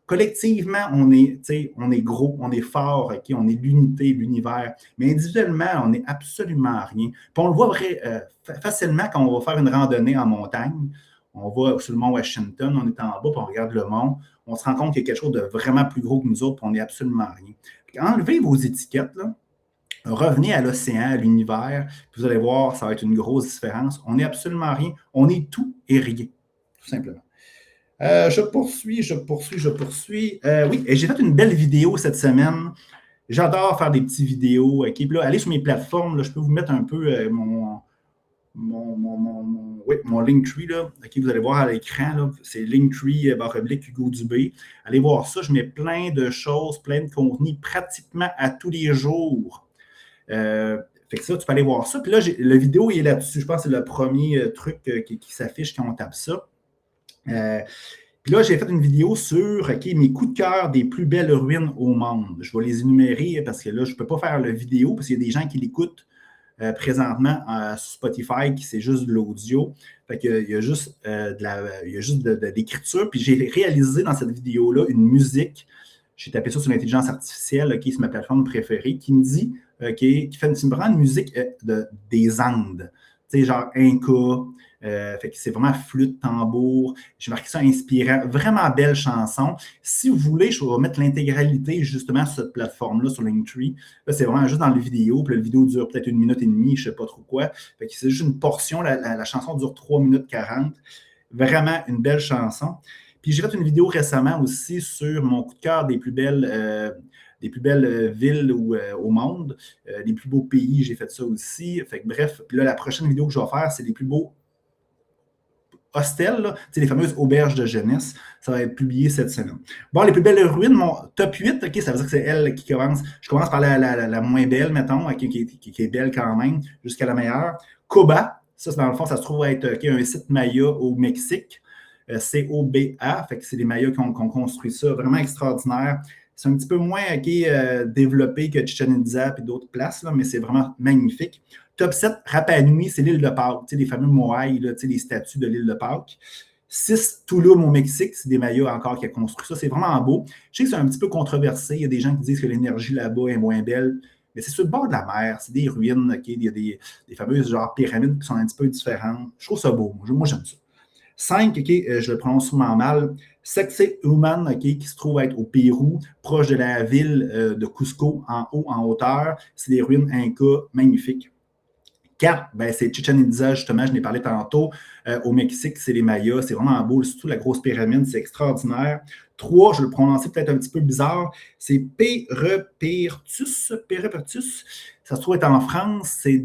Collectivement, on est gros, on est fort, on est l'unité, l'univers. Mais individuellement, on n'est absolument rien. Puis on le voit facilement quand on va faire une randonnée en montagne. On va sur le mont Washington, on est en bas, puis on regarde le mont. On se rend compte qu'il y a quelque chose de vraiment plus gros que nous autres, puis on n'est absolument rien. Puis enlevez vos étiquettes, là. Revenez à l'océan, à l'univers, puis vous allez voir, ça va être une grosse différence. On n'est absolument rien. On est tout et rien, tout simplement. Je poursuis. Oui, et j'ai fait une belle vidéo cette semaine. J'adore faire des petites vidéos. Puis là, allez sur mes plateformes. Là, je peux vous mettre un peu mon Linktree. Là. Vous allez voir à l'écran. Là, c'est Linktree /Hugo Dubé. Allez voir ça. Je mets plein de choses, plein de contenu pratiquement à tous les jours. Fait que ça, tu peux aller voir ça. Puis là, la vidéo il est là-dessus. Je pense que c'est le premier truc qui s'affiche quand on tape ça. Puis là, j'ai fait une vidéo sur mes coups de cœur des plus belles ruines au monde. Je vais les énumérer parce que là, je ne peux pas faire la vidéo parce qu'il y a des gens qui l'écoutent présentement sur Spotify, qui c'est juste de l'audio. Fait qu'il y a juste, de l'écriture. Puis j'ai réalisé dans cette vidéo-là une musique. J'ai tapé ça sur l'intelligence artificielle, qui est ma plateforme préférée, qui me dit, qui me prend une musique des Andes. Tu sais, genre Inca. Fait que c'est vraiment flûte, tambour. J'ai marqué ça inspirant. Vraiment belle chanson. Si vous voulez, je vais mettre l'intégralité justement sur cette plateforme-là, sur Linktree. Là, c'est vraiment juste dans la vidéo. Puis la vidéo dure peut-être 1 minute et demie, je ne sais pas trop quoi. Fait que c'est juste une portion. La chanson dure 3 minutes 40. Vraiment une belle chanson. Puis j'ai fait une vidéo récemment aussi sur mon coup de cœur des plus belles villes au monde, les plus beaux pays. J'ai fait ça aussi. Fait que bref, puis là, la prochaine vidéo que je vais faire, c'est les plus beaux hostels, là, les fameuses auberges de jeunesse. Ça va être publié cette semaine. Bon, les plus belles ruines, mon top 8, ça veut dire que c'est elle qui commence. Je commence par la moins belle, mettons, qui est belle quand même, jusqu'à la meilleure. Coba, ça, dans le fond, ça se trouve être un site Maya au Mexique. COBA, fait que c'est les Mayas qui ont construit ça, vraiment extraordinaire. C'est un petit peu moins développé que Chichén Itzá et d'autres places, là, mais c'est vraiment magnifique. Top 7, Rapa Nui, c'est l'île de Pâques, les fameux Moai, les statues de l'île de Pâques. 6, Tulum au Mexique, c'est des Mayas encore qui ont construit ça, c'est vraiment beau. Je sais que c'est un petit peu controversé, il y a des gens qui disent que l'énergie là-bas est moins belle, mais c'est sur le bord de la mer, c'est des ruines, il y a des fameuses genre pyramides qui sont un petit peu différentes. Je trouve ça beau, moi j'aime ça. 5, je le prononce sûrement mal, Sacsayhuaman, qui se trouve être au Pérou, proche de la ville de Cusco, en hauteur. C'est des ruines Inca magnifiques. 4, c'est Chichén Itzá, justement, je n'ai parlé tantôt. Au Mexique, c'est les Mayas. C'est vraiment beau. Surtout la grosse pyramide, c'est extraordinaire. 3, je vais le prononcer peut-être un petit peu bizarre, c'est Pérepertus. Ça se trouve être en France. C'est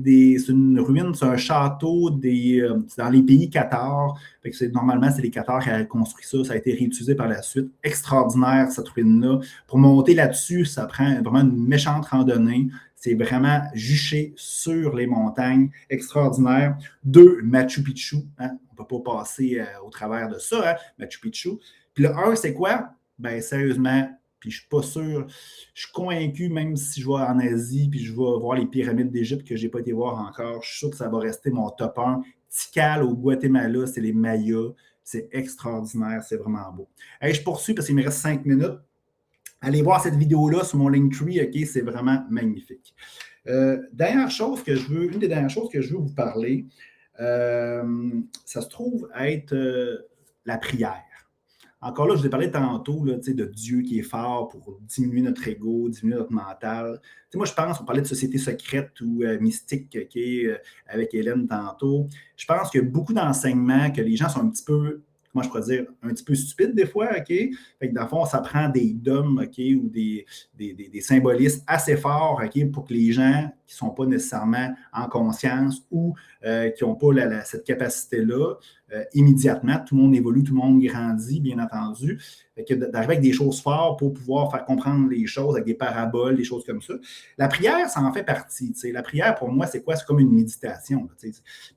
une ruine, c'est un château c'est dans les pays Qatar. Fait que normalement, c'est les Qatar qui ont construit ça. Ça a été réutilisé par la suite. Extraordinaire, cette ruine-là. Pour monter là-dessus, ça prend vraiment une méchante randonnée. C'est vraiment juché sur les montagnes. Extraordinaire. 2, Machu Picchu. Hein? On ne peut pas passer au travers de ça, hein? Machu Picchu. Puis le 1, c'est quoi? Sérieusement, puis je ne suis pas sûr. Je suis convaincu, même si je vais en Asie, puis je vais voir les pyramides d'Égypte que je n'ai pas été voir encore, je suis sûr que ça va rester mon top 1. Tikal au Guatemala, c'est les Mayas. C'est extraordinaire, c'est vraiment beau. Hey, je poursuis parce qu'il me reste 5 minutes. Allez voir cette vidéo-là sur mon Linktree, c'est vraiment magnifique. Une des dernières choses que je veux vous parler, ça se trouve être la prière. Encore là, je vous ai parlé tantôt là, de Dieu qui est fort pour diminuer notre ego, diminuer notre mental. Moi, je pense, on parlait de société secrète ou mystique avec Hélène tantôt. Je pense qu'il y a beaucoup d'enseignements que les gens sont un petit peu, comment je pourrais dire, un petit peu stupides des fois, Fait que dans le fond, ça prend des dogmes, ou des symbolismes assez forts, pour que les gens qui ne sont pas nécessairement en conscience ou qui n'ont pas cette capacité-là, immédiatement, tout le monde évolue, tout le monde grandit, bien entendu. Fait que d'arriver avec des choses fortes pour pouvoir faire comprendre les choses, avec des paraboles, des choses comme ça. La prière, ça en fait partie. La prière, pour moi, c'est quoi? C'est comme une méditation.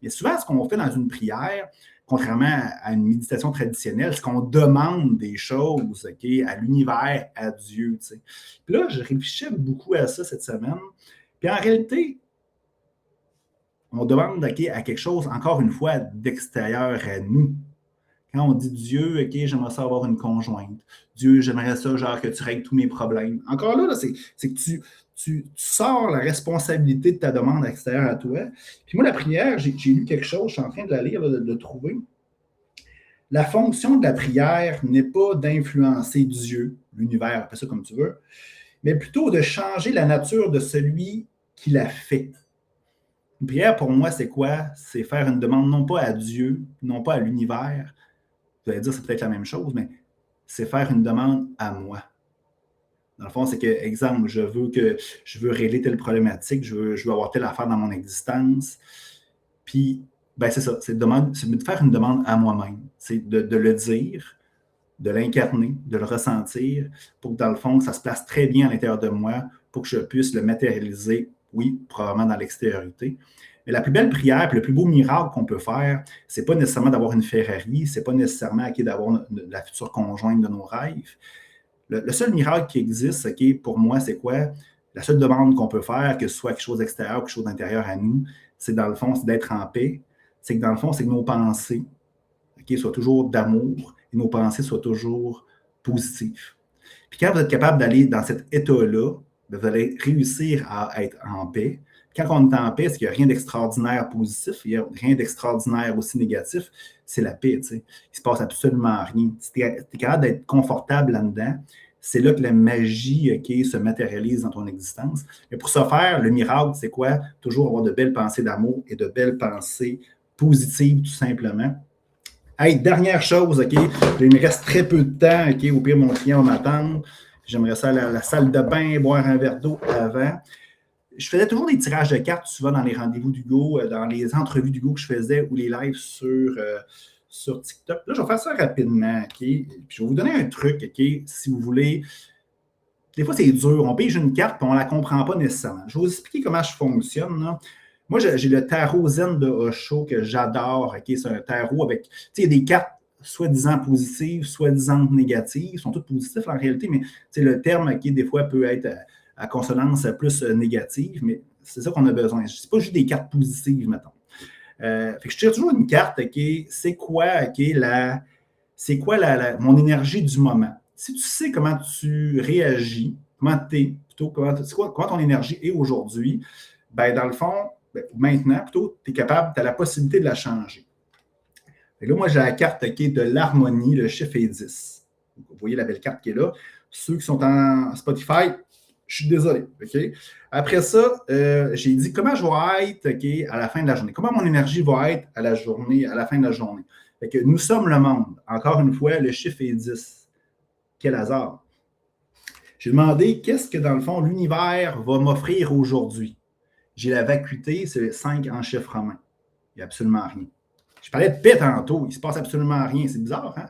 Mais souvent, ce qu'on fait dans une prière, contrairement à une méditation traditionnelle, c'est qu'on demande des choses à l'univers, à Dieu. Puis là, je réfléchissais beaucoup à ça cette semaine. Puis en réalité, on demande à quelque chose, encore une fois, d'extérieur à nous. Quand on dit Dieu, j'aimerais ça avoir une conjointe. Dieu, j'aimerais ça, genre, que tu règles tous mes problèmes. Encore là, c'est que tu sors la responsabilité de ta demande extérieure à toi. Puis moi, la prière, j'ai lu quelque chose, je suis en train de la lire, de le trouver. La fonction de la prière n'est pas d'influencer Dieu, l'univers, appelle ça comme tu veux, mais plutôt de changer la nature de celui qui l'a fait. Une prière, pour moi, c'est quoi? C'est faire une demande non pas à Dieu, non pas à l'univers. Vous allez dire, c'est peut-être la même chose, mais c'est faire une demande à moi. Dans le fond, c'est que, exemple, je veux régler telle problématique, je veux avoir telle affaire dans mon existence. Puis, c'est ça, c'est de faire une demande à moi-même. C'est de le dire, de l'incarner, de le ressentir, pour que, dans le fond, ça se place très bien à l'intérieur de moi, pour que je puisse le matérialiser, oui, probablement dans l'extériorité. Mais la plus belle prière, puis le plus beau miracle qu'on peut faire, c'est pas nécessairement d'avoir une Ferrari, c'est pas nécessairement d'avoir la future conjointe de nos rêves. Le seul miracle qui existe, pour moi, c'est quoi? La seule demande qu'on peut faire, que ce soit quelque chose d'extérieur ou quelque chose d'intérieur à nous, c'est dans le fond, c'est d'être en paix. C'est que dans le fond, c'est que nos pensées soient toujours d'amour et nos pensées soient toujours positives. Puis quand vous êtes capable d'aller dans cet état-là, vous allez réussir à être en paix. Quand on est en paix, c'est qu'il n'y a rien d'extraordinaire positif, il n'y a rien d'extraordinaire aussi négatif, c'est la paix. Il ne se passe absolument rien. Si tu es capable d'être confortable là-dedans, c'est là que la magie se matérialise dans ton existence. Mais pour ce faire, le miracle, c'est quoi? Toujours avoir de belles pensées d'amour et de belles pensées positives, tout simplement. Hey, dernière chose, OK? Il me reste très peu de temps, OK? Au pire, mon client va m'attendre. J'aimerais ça aller à la salle de bain, boire un verre d'eau avant. Je faisais toujours des tirages de cartes, souvent dans les rendez-vous d'Hugo, dans les entrevues d'Hugo que je faisais ou les lives sur TikTok. Là, je vais faire ça rapidement, OK? Puis je vais vous donner un truc, OK? Si vous voulez. Des fois, c'est dur. On pige une carte et on ne la comprend pas nécessairement. Je vais vous expliquer comment je fonctionne, là. Moi, j'ai le tarot Zen de Osho que j'adore. OK? C'est un tarot avec, il y a des cartes soi-disant positives, soi-disant négatives. Ils sont toutes positives en réalité, mais le terme, des fois, peut être à consonance plus négative, mais c'est ça qu'on a besoin. Ce n'est pas juste des cartes positives, mettons. Fait que je tire toujours une carte, OK? C'est quoi, mon énergie du moment? Si tu sais comment tu réagis, comment tu es, plutôt, comment ton énergie est aujourd'hui, ben dans le fond, maintenant, plutôt, tu es capable, tu as la possibilité de la changer. Et là, moi, j'ai la carte de l'harmonie, le chiffre est 10. Vous voyez la belle carte qui est là. Ceux qui sont en Spotify, je suis désolé. OK? Après ça, j'ai dit comment je vais être à la fin de la journée. Comment mon énergie va être à la fin de la journée. Fait que nous sommes le monde. Encore une fois, le chiffre est 10. Quel hasard. J'ai demandé qu'est-ce que, dans le fond, l'univers va m'offrir aujourd'hui. J'ai la vacuité, c'est le 5 en chiffre romain. Il n'y a absolument rien. Je parlais de paix tantôt, il ne se passe absolument rien. C'est bizarre, hein?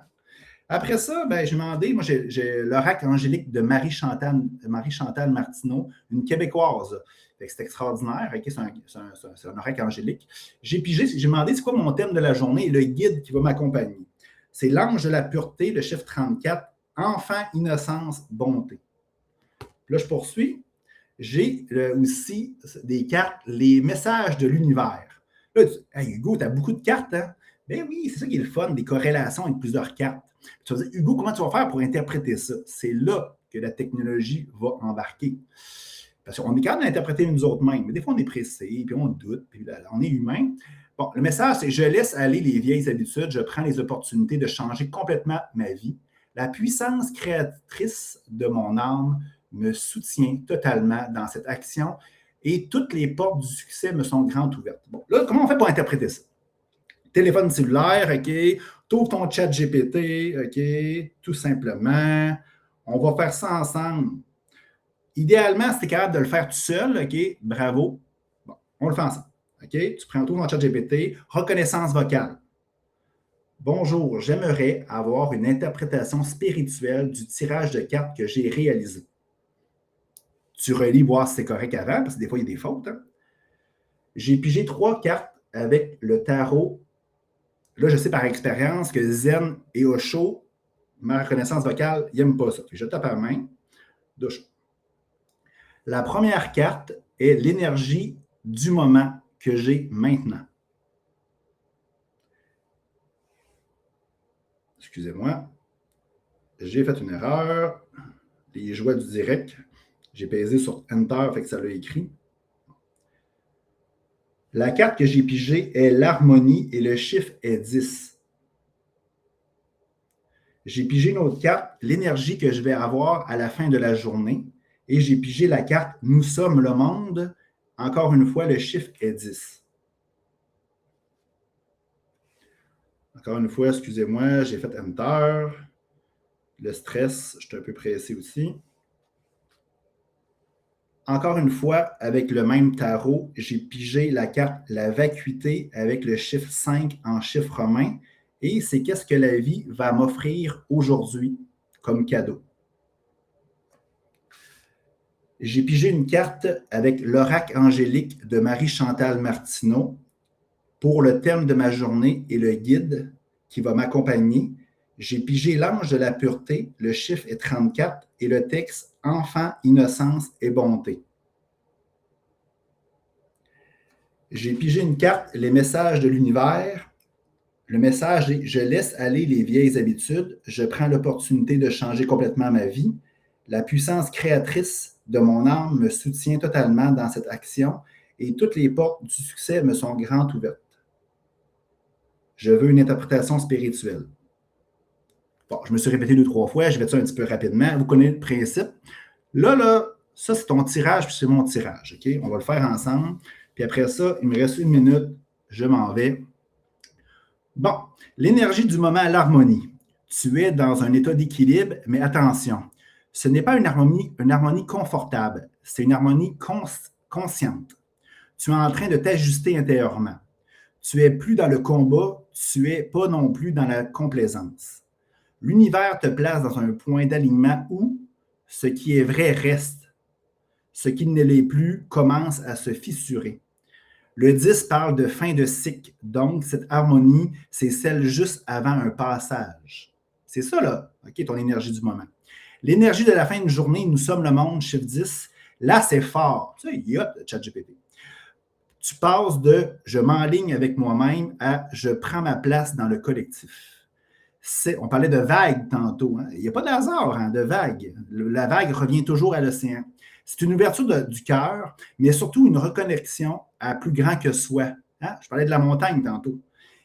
Après ça, j'ai demandé, moi, j'ai l'oracle angélique de Marie-Chantal Martineau, une Québécoise. C'est extraordinaire, okay? C'est un oracle angélique. J'ai demandé c'est quoi mon thème de la journée et le guide qui va m'accompagner. C'est l'ange de la pureté, le chiffre 34, enfant, innocence, bonté. Puis là, je poursuis. J'ai aussi des cartes, les messages de l'univers. Là, hey, Hugo, tu as beaucoup de cartes, hein? Ben oui, c'est ça qui est le fun, des corrélations avec plusieurs cartes. Tu vas dire, Hugo, comment tu vas faire pour interpréter ça? C'est là que la technologie va embarquer. Parce qu'on est capable d'interpréter nous autres mêmes, mais des fois, on est pressé, puis on doute, puis là, on est humain. Bon, le message, c'est je laisse aller les vieilles habitudes, je prends les opportunités de changer complètement ma vie. La puissance créatrice de mon âme me soutient totalement dans cette action et toutes les portes du succès me sont grandes ouvertes. Bon, là, comment on fait pour interpréter ça? Téléphone cellulaire, OK, t'ouvres ton chat GPT, OK, tout simplement. On va faire ça ensemble. Idéalement, si tu es capable de le faire tout seul, OK, bravo. Bon, on le fait ensemble. OK, tu prends ton chat GPT, reconnaissance vocale. Bonjour, j'aimerais avoir une interprétation spirituelle du tirage de cartes que j'ai réalisé. Tu relis, voir si c'est correct avant, parce que des fois, il y a des fautes. Hein? J'ai pigé 3 cartes avec le tarot. Là, je sais par expérience que Zen et Osho, ma reconnaissance vocale, ils n'aiment pas ça. Je tape à la main d'Osho. La première carte est l'énergie du moment que j'ai maintenant. Excusez-moi. J'ai fait une erreur. Les joies du direct. J'ai pesé sur Enter, fait que ça l'a écrit. La carte que j'ai pigée est l'harmonie et le chiffre est 10. J'ai pigé une autre carte, l'énergie que je vais avoir à la fin de la journée. Et j'ai pigé la carte Nous sommes le monde. Encore une fois, le chiffre est 10. Encore une fois, excusez-moi, j'ai fait Enter. Le stress, je suis un peu pressé aussi. Encore une fois, avec le même tarot, j'ai pigé la carte La vacuité avec le chiffre 5 en chiffre romain. Et c'est qu'est-ce que la vie va m'offrir aujourd'hui comme cadeau. J'ai pigé une carte avec l'oracle angélique de Marie-Chantal Martineau pour le thème de ma journée et le guide qui va m'accompagner. J'ai pigé l'ange de la pureté, le chiffre est 34 et le texte « Enfant, innocence et bonté ». J'ai pigé une carte, les messages de l'univers. Le message est « Je laisse aller les vieilles habitudes, je prends l'opportunité de changer complètement ma vie. La puissance créatrice de mon âme me soutient totalement dans cette action et toutes les portes du succès me sont grandes ouvertes. Je veux une interprétation spirituelle. » Bon, je me suis répété 2-3 fois, je vais ça un petit peu rapidement. Vous connaissez le principe. Là, ça, c'est ton tirage, puis c'est mon tirage. OK? On va le faire ensemble. Puis après ça, il me reste 1 minute, je m'en vais. Bon, l'énergie du moment, l'harmonie. Tu es dans un état d'équilibre, mais attention, ce n'est pas une harmonie confortable, c'est une harmonie consciente. Tu es en train de t'ajuster intérieurement. Tu n'es plus dans le combat, tu n'es pas non plus dans la complaisance. L'univers te place dans un point d'alignement où ce qui est vrai reste. Ce qui ne l'est plus commence à se fissurer. Le 10 parle de fin de cycle, donc cette harmonie, c'est celle juste avant un passage. C'est ça, là, OK, ton énergie du moment. L'énergie de la fin de journée, nous sommes le monde, chiffre 10, là, c'est fort. Tu sais, hop, ChatGPT. Tu passes de « je m'enligne avec moi-même » à « je prends ma place dans le collectif ». On parlait de vagues tantôt. Hein? Il n'y a pas de hasard de vagues. La vague revient toujours à l'océan. C'est une ouverture du cœur, mais surtout une reconnexion à plus grand que soi. Hein? Je parlais de la montagne tantôt.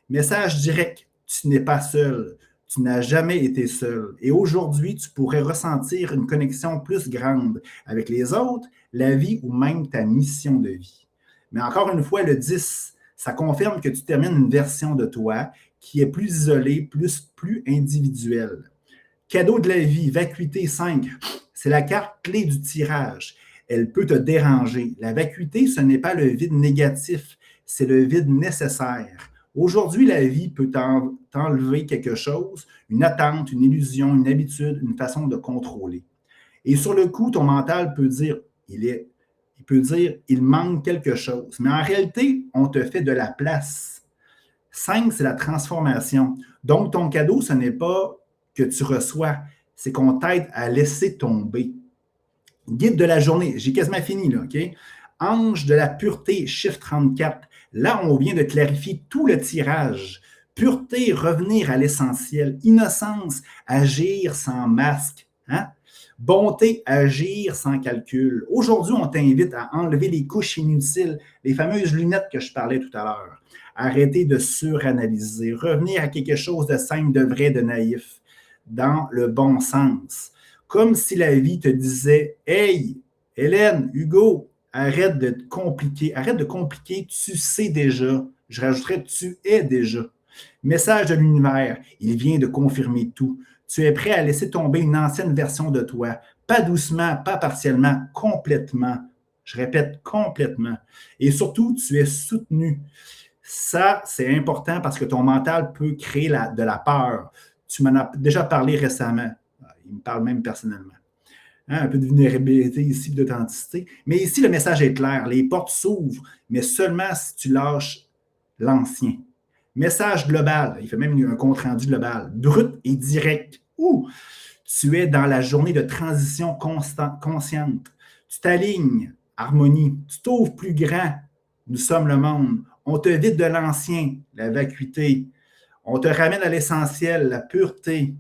Message direct, tu n'es pas seul. Tu n'as jamais été seul. Et aujourd'hui, tu pourrais ressentir une connexion plus grande avec les autres, la vie ou même ta mission de vie. Mais encore une fois, le 10, ça confirme que tu termines une version de toi qui est plus isolée, plus individuelle. Cadeau de la vie, vacuité 5, c'est la carte clé du tirage. Elle peut te déranger. La vacuité, ce n'est pas le vide négatif, c'est le vide nécessaire. Aujourd'hui, la vie peut t'enlever quelque chose, une attente, une illusion, une habitude, une façon de contrôler. Et sur le coup, ton mental peut dire, il manque quelque chose. Mais en réalité, on te fait de la place. 5, c'est la transformation. Donc, ton cadeau, ce n'est pas que tu reçois, c'est qu'on t'aide à laisser tomber. Guide de la journée, j'ai quasiment fini, là, OK? Ange de la pureté, chiffre 34. Là, on vient de clarifier tout le tirage. Pureté, revenir à l'essentiel. Innocence, agir sans masque. Hein? Bonté, agir sans calcul. Aujourd'hui, on t'invite à enlever les couches inutiles, les fameuses lunettes que je parlais tout à l'heure. Arrêter de suranalyser, revenir à quelque chose de simple, de vrai, de naïf, dans le bon sens. Comme si la vie te disait « Hey, Hélène, Hugo, arrête de compliquer, tu sais déjà. » Je rajouterais « tu es déjà ». Message de l'univers, il vient de confirmer tout. Tu es prêt à laisser tomber une ancienne version de toi, pas doucement, pas partiellement, complètement. Je répète, complètement. Et surtout, tu es soutenu. Ça, c'est important parce que ton mental peut créer de la peur. Tu m'en as déjà parlé récemment. Il me parle même personnellement. Hein, un peu de vulnérabilité ici, d'authenticité. Mais ici, le message est clair. Les portes s'ouvrent, mais seulement si tu lâches l'ancien. Message global. Il fait même un compte-rendu global. Brut et direct. Tu es dans la journée de transition consciente. Tu t'alignes. Harmonie. Tu t'ouvres plus grand. Nous sommes le monde. On te vide de l'ancien, la vacuité. On te ramène à l'essentiel, la pureté.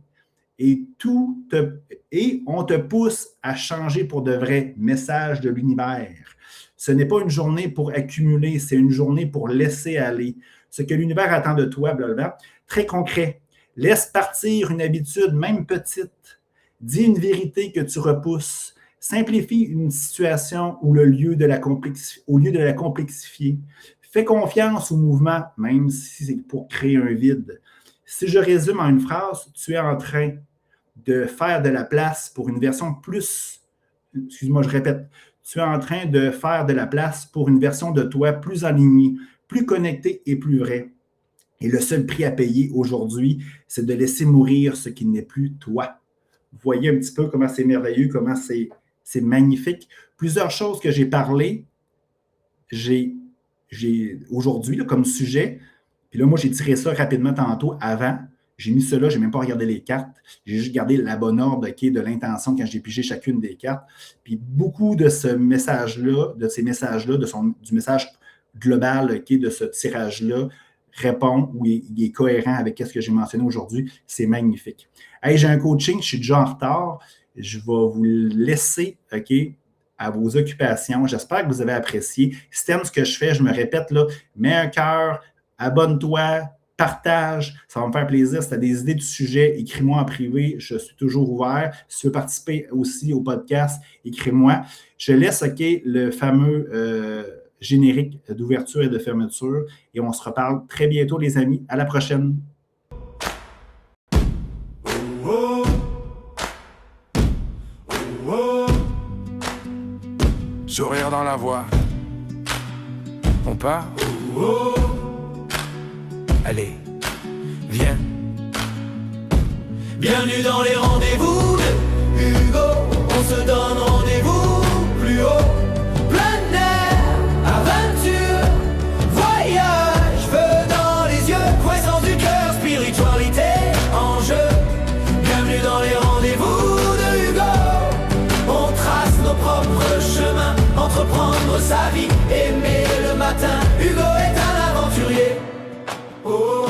Et on te pousse à changer pour de vrai. Message de l'univers. Ce n'est pas une journée pour accumuler, c'est une journée pour laisser aller. Ce que l'univers attend de toi, blablabla, très concret. Laisse partir une habitude, même petite. Dis une vérité que tu repousses. Simplifie une situation au lieu de la complexifier. Fais confiance au mouvement, même si c'est pour créer un vide. Si je résume en une phrase, tu es en train de faire de la place pour une version plus... Excuse-moi, je répète. Tu es en train de faire de la place pour une version de toi plus alignée, plus connectée et plus vraie. Et le seul prix à payer aujourd'hui, c'est de laisser mourir ce qui n'est plus toi. Vous voyez un petit peu comment c'est merveilleux, comment c'est magnifique. Plusieurs choses que j'ai parlé, j'ai aujourd'hui là, comme sujet. Puis là, moi, j'ai tiré ça rapidement tantôt avant. J'ai mis cela, je n'ai même pas regardé les cartes. J'ai juste gardé la bonne ordre de l'intention quand j'ai pigé chacune des cartes. Puis beaucoup de ce message-là, du message global de ce tirage-là répond ou il est cohérent avec ce que j'ai mentionné aujourd'hui. C'est magnifique. Hey, j'ai un coaching, je suis déjà en retard. Je vais vous laisser à vos occupations. J'espère que vous avez apprécié. Si tu aimes ce que je fais, je me répète, là, mets un cœur, abonne-toi, partage, ça va me faire plaisir. Si tu as des idées du sujet, écris-moi en privé, je suis toujours ouvert. Si tu veux participer aussi au podcast, écris-moi. Je laisse le fameux générique d'ouverture et de fermeture et on se reparle très bientôt, les amis. À la prochaine! Sourire dans la voix. On part. Allez, viens. Bienvenue dans les rendez-vous de Hugo. On se donne rendez-vous plus haut. Plein d'air, aventure, voyage, feu dans les yeux, croissance du cœur, spiritualité en jeu. Bienvenue dans les rendez-vous de Hugo. On trace nos propres chemins, entreprendre sa vie, aimer le matin. Hugo est un aventurier. Oh.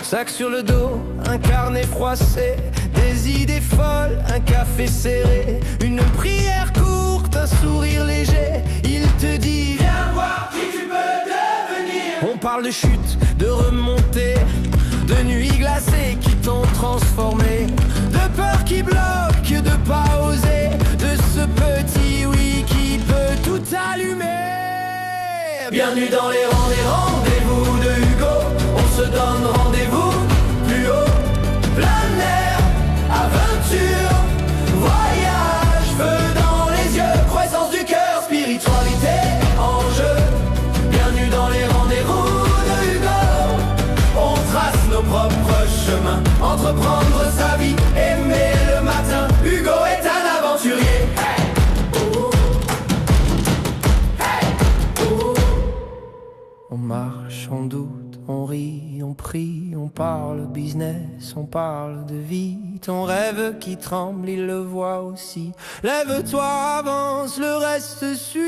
Sac sur le dos, un carnet froissé, des idées folles, un café serré, une prière courte, un sourire léger. Il te dit viens voir qui tu peux devenir. On parle de chute, de remontée, de nuits glacées qui t'ont transformé, de peur qui bloque, de pas oser, de ce petit oui qui peut tout allumer. Bienvenue dans les rendez-vous de Hugo. On se donne rendez-vous plus haut. Plein air, aventure, voyage, feu dans les yeux, croissance du cœur, spiritualité en jeu. Bienvenue dans les rendez-vous de Hugo. On trace nos propres chemins, entreprendre sa vie, aimer le matin. Hugo est un aventurier. On marche, on doute, on rit, on prie, on parle business, on parle de vie. Ton rêve qui tremble, il le voit aussi. Lève-toi, avance, le reste suit.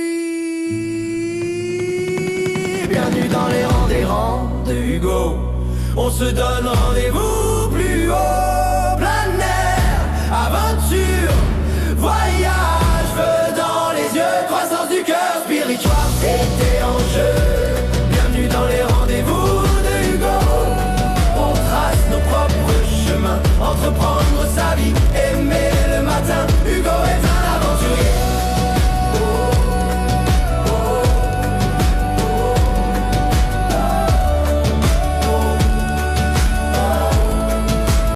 Bienvenue dans les rangs de Hugo. On se donne rendez-vous